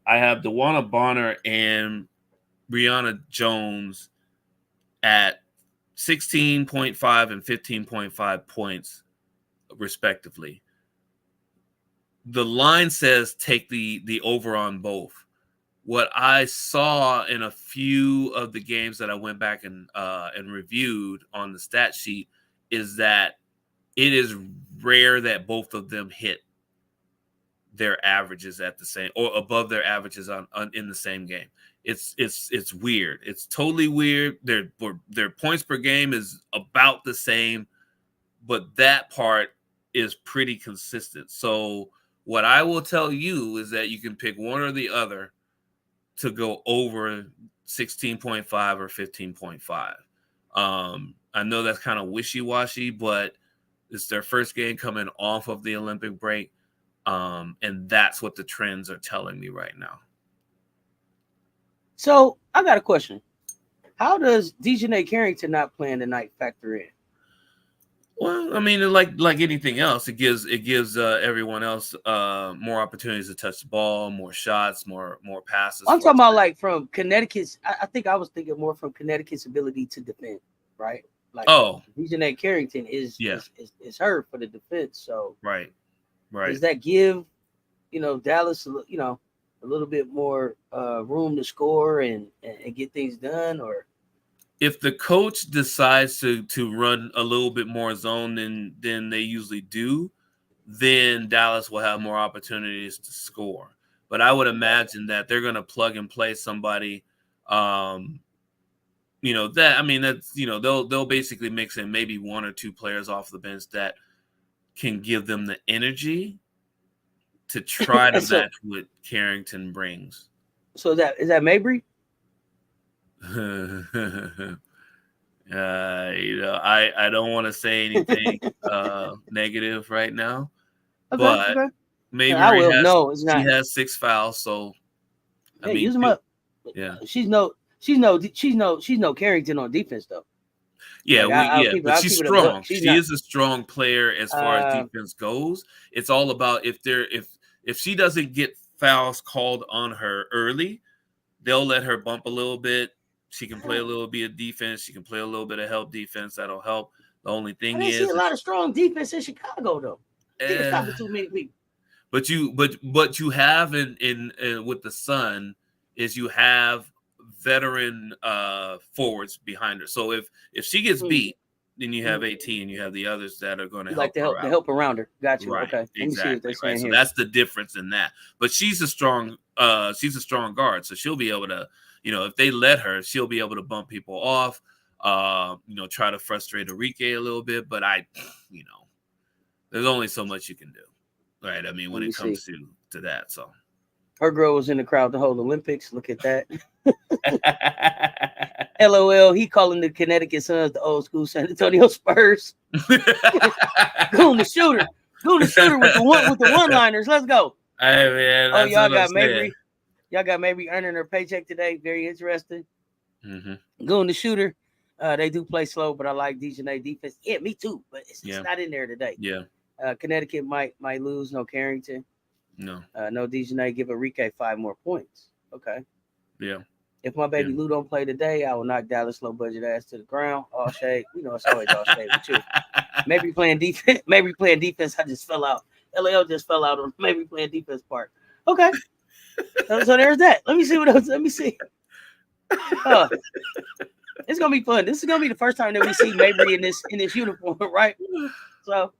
have DeWanna Bonner and Brianna Jones at 16.5 and 15.5 points, respectively. The line says take the over on both. What I saw in a few of the games that I went back and reviewed on the stat sheet is that it is rare that both of them hit their averages at the same or above their averages on in the same game. It's weird. It's totally weird. Their points per game is about the same, but that part is pretty consistent. So what I will tell you is that you can pick one or the other to go over 16.5 or 15.5. I know that's kind of wishy-washy, but it's their first game coming off of the Olympic break. And that's what the trends are telling me right now. So I got a question. How does Dejanay Carrington not playing tonight factor in? Well, I mean, like anything else, it gives everyone else more opportunities to touch the ball, more shots, more passes. I'm talking about like from Connecticut's. I think I was thinking more from Connecticut's ability to defend, right? Like, Dejanay Carrington is her for the defense. So right. Does that give Dallas a little bit more room to score and get things done? Or if the coach decides to run a little bit more zone than they usually do, then Dallas will have more opportunities to score. But I would imagine that they're going to plug and play somebody. They'll basically mix in maybe one or two players off the bench that can give them the energy to try to match what Carrington brings. So is that Mabry? I don't want to say anything negative right now, but Mabry has 6 fouls, so I mean, use them up. Yeah, she's no Carrington on defense though. Like, but she's strong. She is a strong player as far as defense goes. It's all about if she doesn't get fouls called on her early, they'll let her bump a little bit. She can play a little bit of defense. She can play a little bit of help defense. That'll help. The only thing is, see a lot of strong defense in Chicago though. It's stopping too many people. But you have in with the Sun is you have veteran forwards behind her. So if she gets beat, then you have 18, you have the others that are going to help her out. To help around her. Got you. Right, okay. Exactly. Right. So that's the difference in that. But she's a strong guard, so she'll be able to, if they let her, she'll be able to bump people off, try to frustrate Enrique a little bit. But there's only so much you can do, right? I mean, when it comes to that. So her girl was in the crowd the whole Olympics. Look at that. LOL. He calling the Connecticut Suns the old school San Antonio Spurs. Goon the shooter with the one-liners. Let's go. Hey man, y'all got Mabry. Y'all got Mabry earning her paycheck today. Very interesting. Mm-hmm. Goon the shooter. They do play slow, but I like Dejanay defense. Yeah, me too. But it's not in there today. Yeah. Connecticut might lose. No Carrington. No. No Dejanay. Give Enrique 5 more points. Okay. Yeah. If my baby Lou don't play today, I will knock Dallas low budget ass to the ground. All shade. It's always all shade with you. Maybe playing defense. Maybe playing defense. I just fell out. LAO just fell out on maybe playing defense part. Okay. So there's that. Let me see what else. Let me see. It's gonna be fun. This is gonna be the first time that we see Mabry in this uniform, right? So,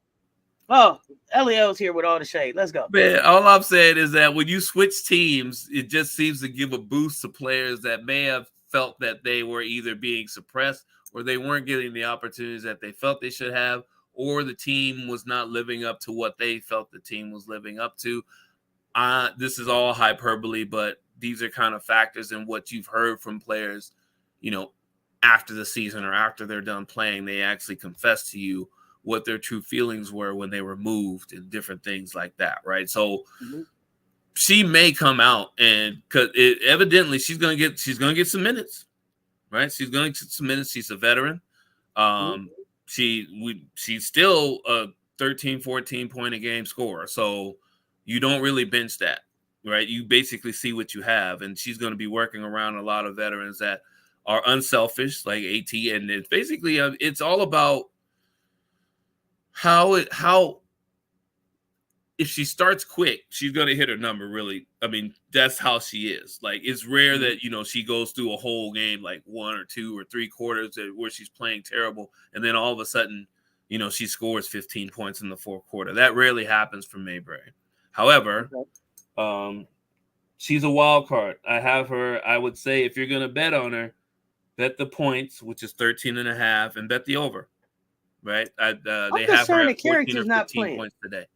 LAO's here with all the shade. Let's go. Man, all I'm saying is that when you switch teams, it just seems to give a boost to players that may have felt that they were either being suppressed or they weren't getting the opportunities that they felt they should have, or the team was not living up to what they felt the team was living up to. This is all hyperbole, but these are kind of factors in what you've heard from players, after the season or after they're done playing. They actually confess to you what their true feelings were when they were moved and different things like that, right? So she may come out, and because evidently she's gonna get some minutes, right? She's going to get some minutes. She's a veteran. She's still a 13, 14 point a game scorer, so you don't really bench that, right? You basically see what you have, and she's going to be working around a lot of veterans that are unselfish, like AT, and it's basically it's all about how if she starts quick, she's going to hit her number. Really, I mean, that's how she is. Like, it's rare that she goes through a whole game, like 1 or 2 or 3 quarters where she's playing terrible, and then all of a sudden, she scores 15 points in the fourth quarter. That rarely happens for Mabry. However, she's a wild card. I have her. I would say if you're going to bet on her, bet the points, which is 13.5, and bet the over. Right? They have her at 14 or 15 points today.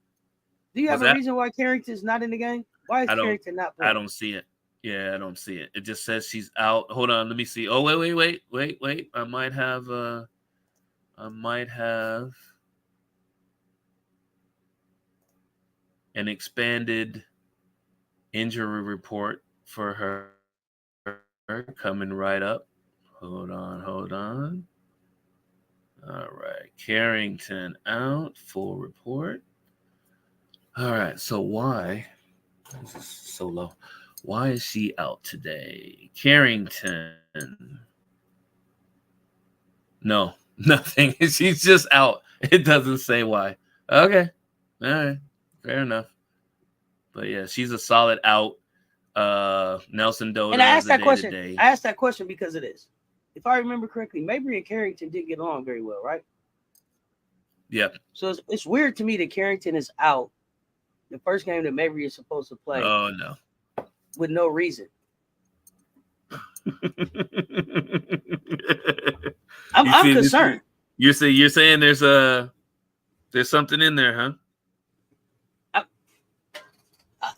Do you have a reason why Carrington's not in the game? Why is Carrington not playing? I don't see it. Yeah, I don't see it. It just says she's out. Hold on, let me see. Oh, wait. I might have an expanded injury report for her coming right up. Hold on. All right, Carrington out, full report. All right, so why? This is so low. Why is she out today? Carrington. No, nothing. She's just out. It doesn't say why. Okay. All right. Fair enough. But yeah, she's a solid out. Nelson Doda. And I asked that question. I asked that question because of this. If I remember correctly, Mabry and Carrington did get along very well, right? Yep. So it's weird to me that Carrington is out the first game that Mabry is supposed to play. Oh no. With no reason. I'm concerned. You're saying there's something in there, huh?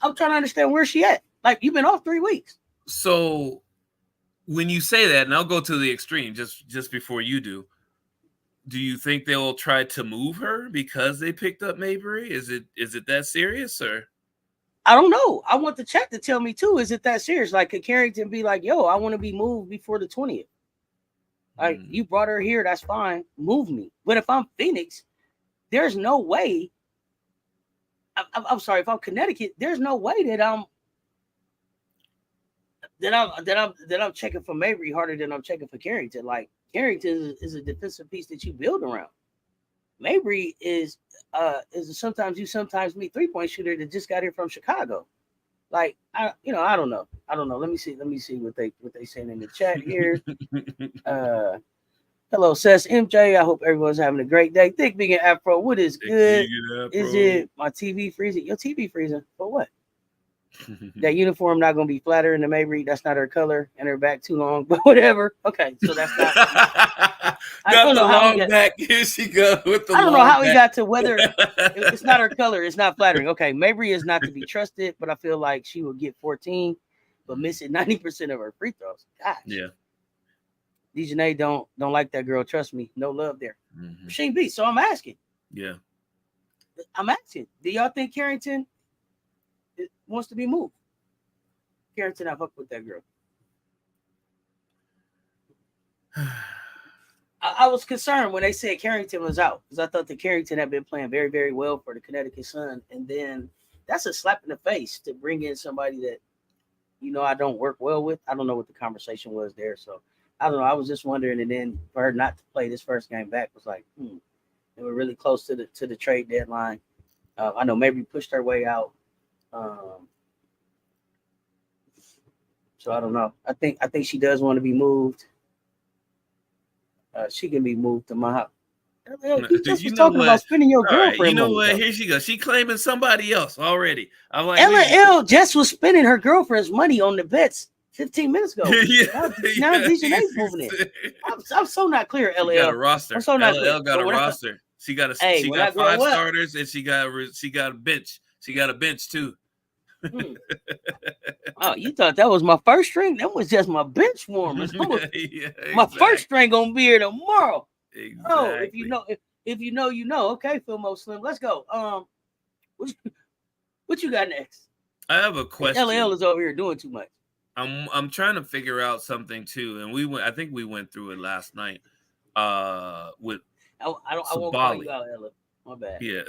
I'm trying to understand where she at. Like, you've been off 3 weeks. So when you say that, and I'll go to the extreme just before you do you think they'll try to move her because they picked up Mabry? Is it that serious, or? I don't know. I want the chat to tell me too. Is it that serious? Like, could Carrington be like, yo, I want to be moved before the 20th? Like, you brought her here, that's fine. Move me. But if I'm Phoenix, there's no way. I'm sorry, if I'm Connecticut, there's no way that I'm checking for Mabry harder than I'm checking for Carrington. Like, Carrington is a defensive piece that you build around. Mabry is a sometimes me 3-point shooter that just got here from Chicago. Like, I don't know. Let me see what they saying in the chat here. Hello, Cess, MJ. I hope everyone's having a great day. Thick Vegan Afro, what is good? Is it my TV freezing? Your TV freezing for what? That uniform not gonna be flattering to Mabry. That's not her color, and her back too long. But whatever. Okay, so that's not. I don't know how back. Here she goes with the. I don't know how he got to whether it's not her color. It's not flattering. Okay, Mabry is not to be trusted, but I feel like she will get 14, but missing 90% of her free throws. Gosh. Yeah. Dejanay don't like that girl. Trust me, no love there. She be. So I'm asking. Yeah. I'm asking. Do y'all think Carrington wants to be moved? Carrington, I fuck with that girl. I was concerned when they said Carrington was out because I thought that Carrington had been playing very, very well for the Connecticut Sun, and then that's a slap in the face to bring in somebody that I don't work well with. I don't know what the conversation was there. So I don't know. I was just wondering, and then for her not to play this first game back was like, they were really close to the trade deadline. I know maybe pushed her way out. So I don't know. I think she does want to be moved. She can be moved to my house. You just was talking about spending your girlfriend money. You know money, what? though. Here she goes. She claiming somebody else already. I'm like, L just was spending her girlfriend's money on the bets 15 minutes ago. Now DJ's moving in. I'm so not clear, LL. Got a roster. I'm so not clear. got a roster. She got five starters and she got a bench. She got a bench too. Oh, you thought that was my first string? That was just my bench warmers. Exactly. My first string gonna be here tomorrow. Exactly. Oh, if you know, you know. Okay, Philmo Slim, let's go. What you got next? I have a question. LL is over here doing too much. I'm trying to figure out something too, and I think we went through it last night. With I won't call you out, Ella. My bad. Yeah,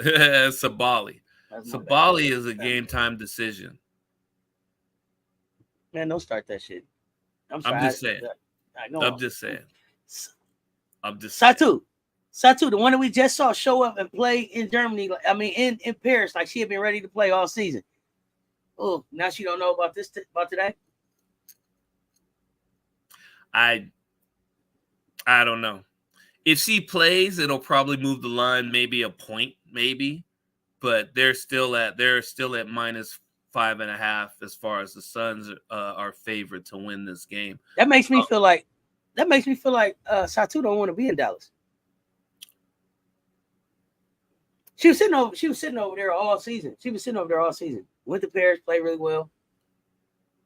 Sabali. Sabali is a game time decision. Man, don't start that shit. I'm just saying. Satu, the one that we just saw show up and play in Germany. I mean, in Paris, like she had been ready to play all season. Oh, now she don't know about this about today. I don't know. If she plays, it'll probably move the line maybe a point, maybe. But they're still at minus 5.5 as far as the Suns are favored to win this game. That makes me feel like Satu don't want to be in Dallas. She was sitting over there all season. Went to Paris, played really well.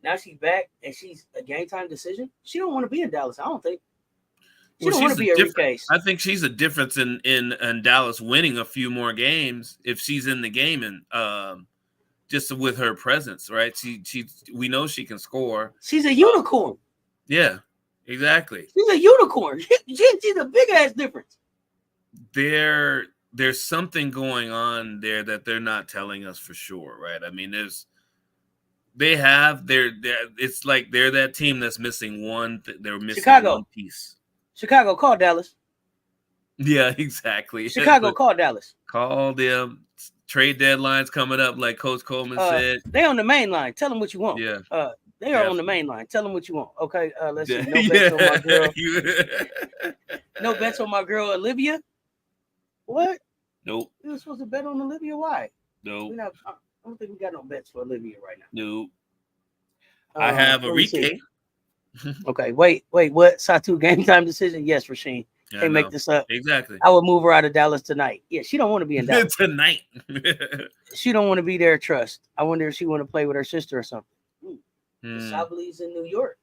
Now she's back and she's a game time decision. She don't want to be in Dallas. I don't think. She don't want to be a case. I think she's a difference in Dallas winning a few more games if she's in the game and just with her presence, right? We know she can score. She's a unicorn. Yeah, exactly. She's a unicorn. She's a big ass difference. There's something going on there that they're not telling us for sure, right? I mean, it's like they're that team that's missing one. They're missing one piece. Chicago, call Dallas. Yeah, exactly. Chicago, call Dallas. Call them. Trade deadlines coming up, like Coach Coleman said. They on the main line. Tell them what you want. Yeah. They are on the main line. Tell them what you want. Okay. Let's see. No bets on my girl. No bets on my girl Olivia. What? Nope. You were supposed to bet on Olivia. Why? Nope. I don't think we got no bets for Olivia right now. Nope. I have Enrique. Okay. Wait. What? Satu game time decision? Yes, Rasheen. Can't make this up. Exactly. I would move her out of Dallas tonight. Yeah, she don't want to be in Dallas tonight. She don't want to be there. Trust. I wonder if she want to play with her sister or something. The Sabali's in New York,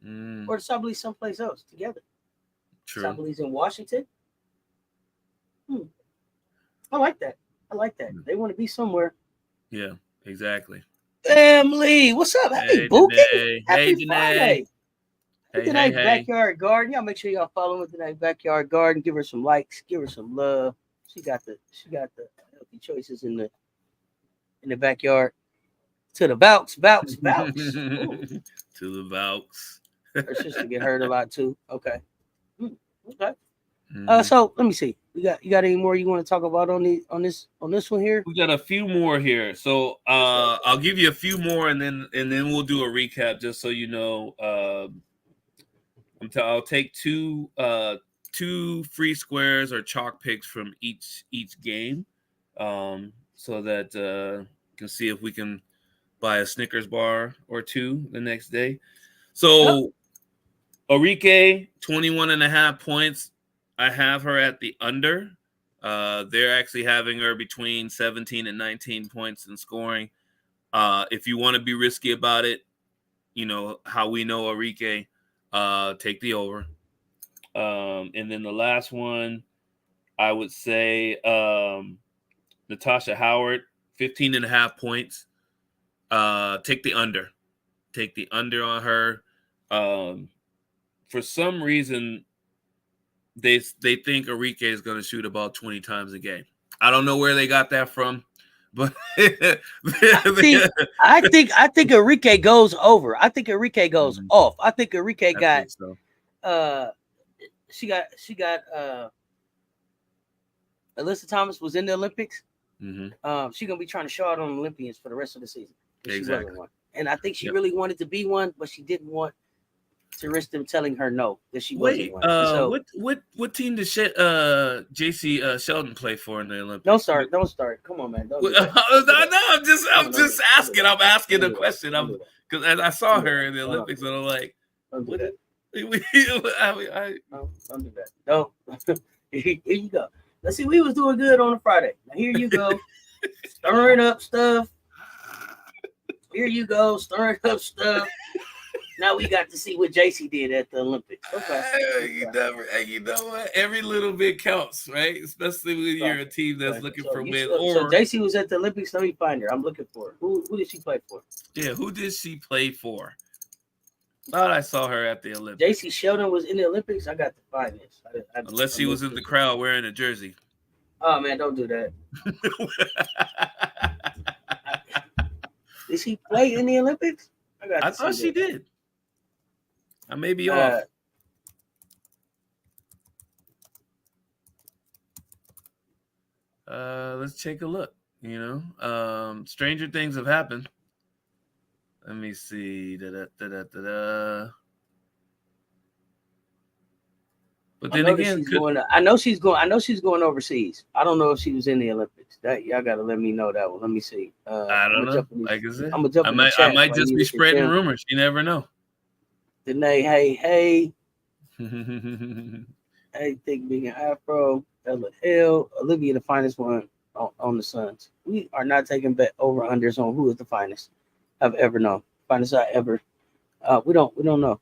or the Sabali's someplace else together. True. Sabali's in Washington. I like that. They want to be somewhere. Yeah, exactly. Family, what's up? Hey, Bookie. Happy Friday. Hey. Backyard Garden. Y'all make sure y'all follow her tonight. Backyard Garden. Give her some likes. Give her some love. She got the healthy choices in the backyard. To the Vaux. To the Vaux. Her sister get hurt a lot too. Okay. Okay. So let me see. You got any more you want to talk about on this one here? We got a few more here. So I'll give you a few more and then we'll do a recap just so you know. I'll take two free squares or chalk picks from each game, so that you can see if we can buy a Snickers bar or two the next day. So Enrique, 21.5 points. I have her at the under. They're actually having her between 17 and 19 points in scoring. If you want to be risky about it, you know how we know Enrique. Take the over. And then the last one, I would say Natasha Howard, 15.5 points. Take the under. Take the under on her. For some reason, they think Enrique is going to shoot about 20 times a game. I don't know where they got that from, But I think Enrique goes over. I think Enrique goes off. I think Enrique got she got Alyssa Thomas was in the Olympics. She's gonna be trying to show out on Olympians for the rest of the season. Exactly. She wasn't one. And I think she really wanted to be one, but she didn't want to risk them telling her no that she wasn't one. So, what team did JC Sheldon play for in the Olympics? Don't start. Come on, man. Don't do that. I'm just asking. I'm asking the question. Because as I saw her in the Olympics, and I'm like, don't do that. Don't do that. No. Here you go. Let's see. We was doing good on a Friday. Now here you go, stirring up stuff. Here you go, stirring up stuff. Now we got to see what JC did at the Olympics. Okay. You know what? Every little bit counts, right? Especially when you're a team that's looking for win. So JC was at the Olympics. Let me find her. I'm looking for her. Who did she play for? Yeah, who did she play for? Thought I saw her at the Olympics. JC Sheldon was in the Olympics. I got to find this. Unless she was in the crowd wearing a jersey. Oh man, don't do that. Did she play in the Olympics? I thought she did. I may be off. Let's take a look. Stranger things have happened. Let me see. But then again, I know she's going overseas. I don't know if she was in the Olympics. That y'all got to let me know that one. Let me see. I don't know. Like I said, I'm gonna jump in the chat. I might just be spreading rumors. You never know. Danae, hey. Hey, Thick Big and Afro, Ella Hill, Olivia, the finest one on the Suns. We are not taking bet over unders on who is the finest I've ever known. Finest I ever. We don't know.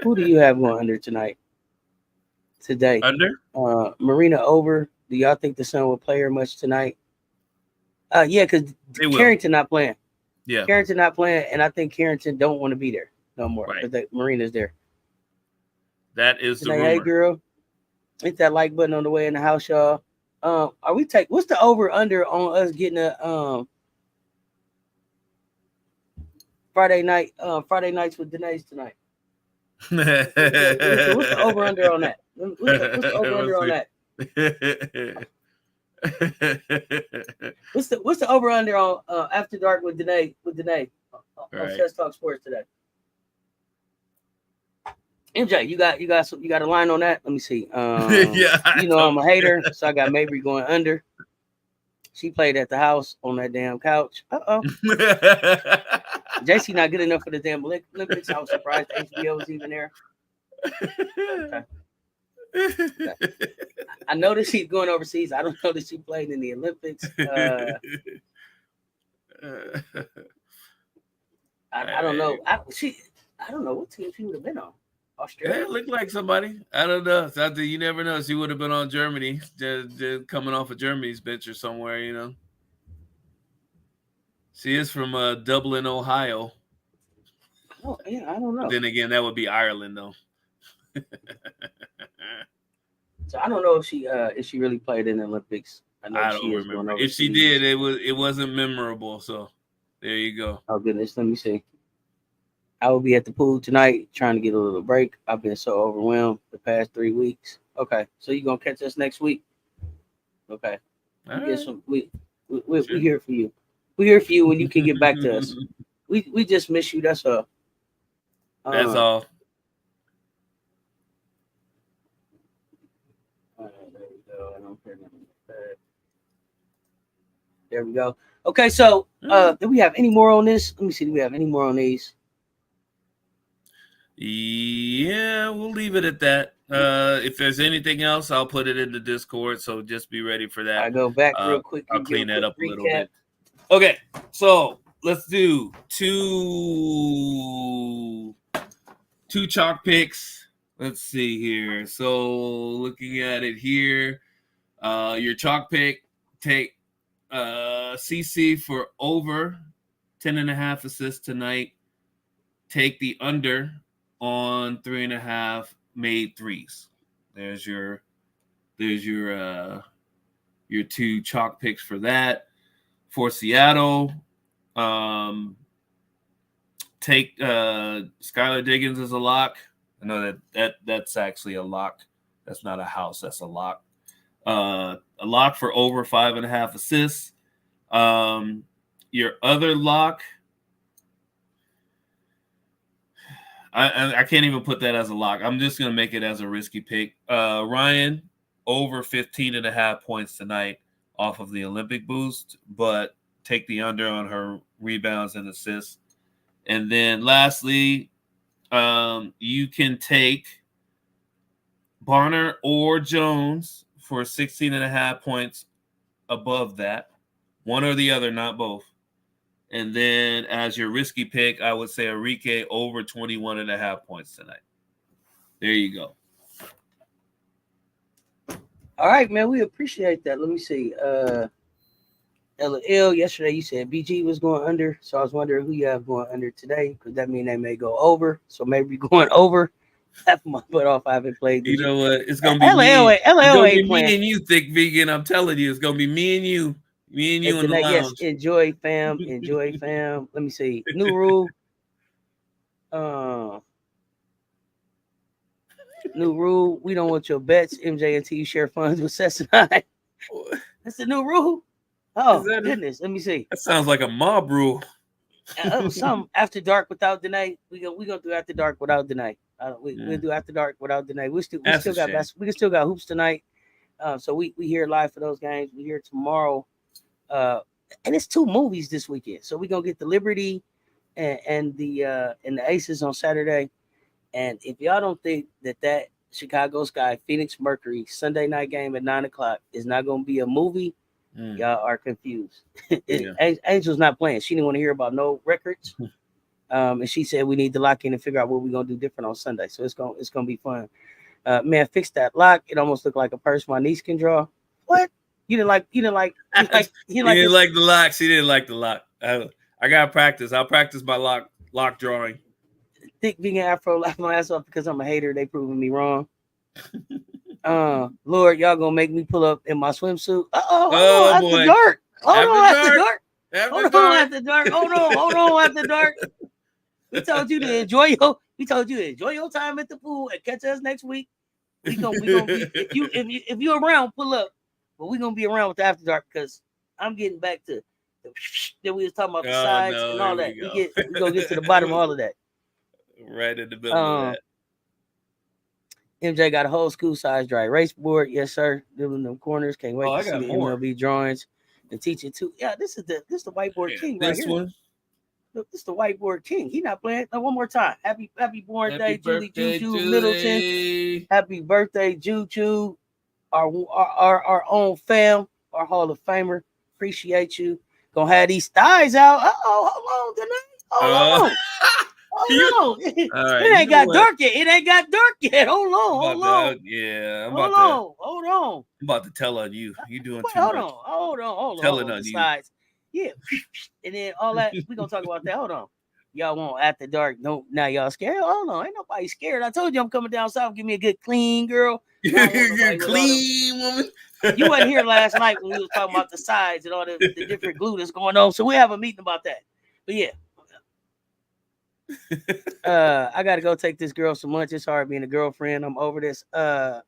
Who do you have going under today? Under? Marina over. Do y'all think the Sun will play her much tonight? Yeah, because Carrington not playing. Yeah, Carrington not playing, and I think Carrington don't want to be there no more because Marina's there. That is the rumor. Hey, girl, hit that like button on the way in the house, y'all. What's the over under on us getting a Friday nights with Danae's tonight? What's the over under on that? What's the over under on that? What's the over under on After Dark with Danae on Cess Talk Sports today? MJ, you got a line on that? Let me see. Yeah, I'm a hater, so I got Mabry going under. She played at the house on that damn couch. JC not good enough for the damn Olympics. I was surprised HBO was even there. Okay. I noticed she's going overseas. I don't know that she played in the Olympics. I don't know. I don't know what team she would have been on. Australia. Yeah, it looked like somebody. I don't know. You never know. She would have been on Germany, just coming off of Germany's bench or somewhere. She is from Dublin, Ohio. Oh, yeah, I don't know. Then again, that would be Ireland, though. So I don't know if she really played in the Olympics. I don't remember. If she did, it wasn't memorable. So there you go. Oh goodness, let me see. I will be at the pool tonight trying to get a little break. I've been so overwhelmed the past 3 weeks. Okay, so you're gonna catch us next week. Okay. We here for you. We're here for you when you can get back to us. We just miss you. That's all. That's all. There we go. Okay, so do we have any more on this? Let me see. Do we have any more on these? Yeah, we'll leave it at that. If there's anything else, I'll put it in the Discord. So just be ready for that. I go back real quick. I'll clean that up a little bit. Okay, so let's do two chalk picks. Let's see here. So looking at it here, your chalk pick, take CC for over 10.5 assists tonight. Take the under on 3.5 made threes. There's your your 2 chalk picks for that. For Seattle, take Skylar Diggins as a lock. I know that's actually a lock. That's not a house. That's a lock. A lock for over 5.5 assists. Your other lock, I can't even put that as a lock. I'm just going to make it as a risky pick. Ryan, over 15.5 points tonight off of the Olympic boost, but take the under on her rebounds and assists. And then lastly, you can take Barner or Jones for 16.5 points above that. One or the other, not both. And then as your risky pick, I would say Enrique over 21.5 points tonight. There you go. All right, man. We appreciate that. Let me see. LL, yesterday you said BG was going under. So I was wondering who you have going under today, because that means they may go over. So maybe going over. Half my butt off. I haven't played. You know what? It's going to be LL ain't playing. me and you, Thick Vegan. I'm telling you, it's going to be me and you. Me and you in the lounge. Yes, enjoy, fam. Enjoy, fam. Let me see. New rule. New rule. We don't want your bets, MJ, until you share funds with Cess and I. That's the new rule. Oh, goodness. Let me see. That sounds like a mob rule. Some after dark without Danae. We gonna do after dark without Danae. We'll do after dark without Danae. We still got hoops tonight. So we here live for those games. We here tomorrow. And it's 2 movies this weekend. So we're gonna get the Liberty and the Aces on Saturday. And if y'all don't think that Chicago Sky Phoenix Mercury Sunday night game at 9:00 is not gonna be a movie, y'all are confused. Angel's not playing. She didn't want to hear about no records. And she said we need to lock in and figure out what we're gonna do different on Sunday. So it's gonna be fun. Man, fix that lock. It almost looked like a purse my niece can draw. What? You didn't like the lock. She didn't like the lock. I gotta practice. I'll practice my lock drawing. Thick vegan afro laugh my ass off because I'm a hater. They proving me wrong. Lord, y'all gonna make me pull up in my swimsuit. After dark. Hold on, after dark. We told you to enjoy your time at the pool and catch us next week. We gonna be if you around, pull up. But we're gonna be around with the after dark because I'm getting back to that we was talking about the sides and all that. We're gonna get to the bottom of all of that. Right in the middle of that. MJ got a whole school size dry erase board. Yes, sir. Doing them corners. Can't wait to see the MLB drawings and teach it too. Yeah, this is the whiteboard king right here. One. Look, this is the whiteboard king. He not playing. No, one more time. Happy birthday, Juju Middleton. Happy birthday, Juju. Our own fam, our Hall of Famer. Appreciate you. Gonna have these thighs out. Hold on, Hold on. It ain't got dark yet. Hold on. Yeah. Hold on. I'm about to tell on you. You doing too much. Hold on. Telling on you. Sides. Yeah. And then all that. We're gonna talk about that. Hold on. Y'all want after dark. No, now y'all scared. Hold on. Ain't nobody scared. I told you I'm coming down south. Give me a good clean girl. Clean woman. You wasn't here last night when we was talking about the sides and all the different glue that's going on. So we have a meeting about that. But yeah. I gotta go take this girl some lunch. It's hard being a girlfriend. I'm over this. Oh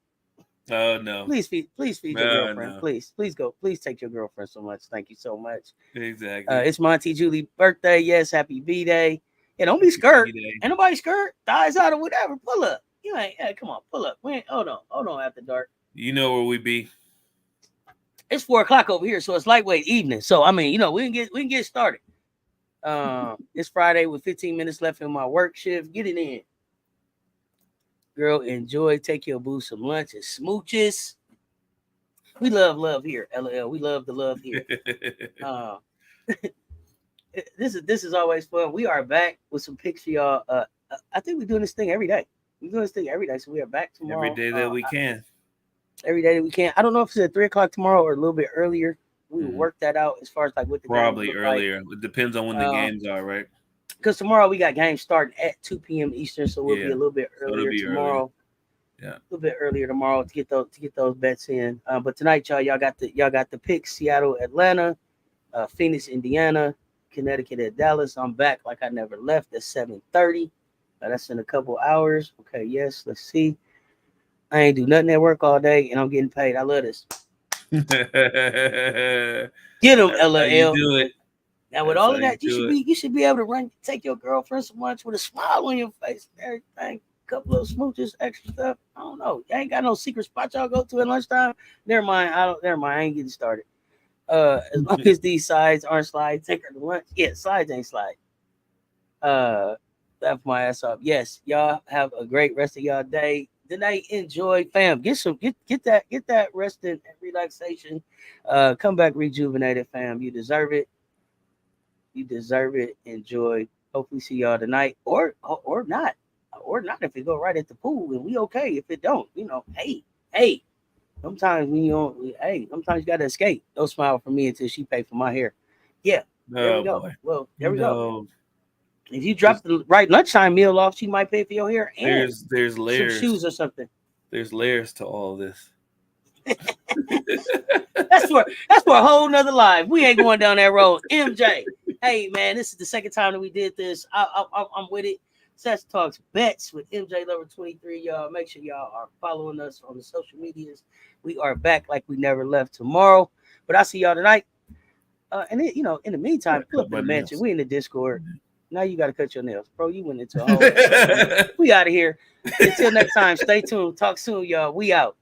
no. Please feed your girlfriend. No. Please go. Please take your girlfriend some lunch. Thank you so much. Exactly. It's Monty Julie's birthday. Yes, happy B-Day. Yeah, don't be scared. Ain't nobody scared. Thighs out or whatever. Pull up. You ain't. Hey, come on, pull up. Hold on. After dark. You know where we be. It's 4:00 over here, so it's lightweight evening. So I mean, we can get started. It's Friday with 15 minutes left in my work shift. Get it in. Girl, enjoy. Take your boo some lunch and smooches. We love here, LL. We love the love here. This is always fun. We are back with some picks for y'all. I think we're doing this thing every day. So we are back tomorrow. Every day that we can. Every day that we can. I don't know if it's at 3:00 tomorrow or a little bit earlier. We will work that out as far as like what the probably earlier. It depends on when the games are, right? Because tomorrow we got games starting at 2 p.m. Eastern, so we'll be a little bit earlier tomorrow. Yeah. A little bit earlier tomorrow to get those bets in. But tonight, y'all got the picks: Seattle, Atlanta, Phoenix, Indiana, Connecticut at Dallas. I'm back like I never left at 7:30. That's in a couple hours. Okay, yes. Let's see. I ain't do nothing at work all day, and I'm getting paid. I love this. Get them, That's how you LL. do it. Now with all of that, you should be able to take your girlfriend some lunch with a smile on your face and everything. Couple of smooches, extra stuff. I don't know. You ain't got no secret spot y'all go to at lunchtime. Never mind. I ain't getting started. As long as these sides aren't slides, take her to lunch. Yeah, slides ain't slide. Laugh my ass off. Yes, y'all have a great rest of y'all day. Tonight, enjoy, fam. Get that rest and relaxation. Come back rejuvenated, fam. You deserve it. You deserve it. Enjoy. Hopefully, see y'all tonight, or not, if it go right at the pool, and we okay. If it don't, hey. Sometimes when you don't, sometimes you gotta escape. Don't smile for me until she pay for my hair. Yeah, there we go. Boy. Well, there we go. If you drop the right lunchtime meal off, she might pay for your hair and there's layers, some shoes or something. There's layers to all this. That's for a whole nother life. We ain't going down that road. MJ, hey man, this is the second time that we did this. I'm with it. Cess Talks Bets with MJLover23. Y'all make sure y'all are following us on the social medias. We are back like we never left tomorrow. But I'll see y'all tonight. And then, in the meantime, pull up in the mansion. We in the Discord. Now you got to cut your nails, bro. You went into a whole. We out of here. Until next time, stay tuned. Talk soon, y'all. We out.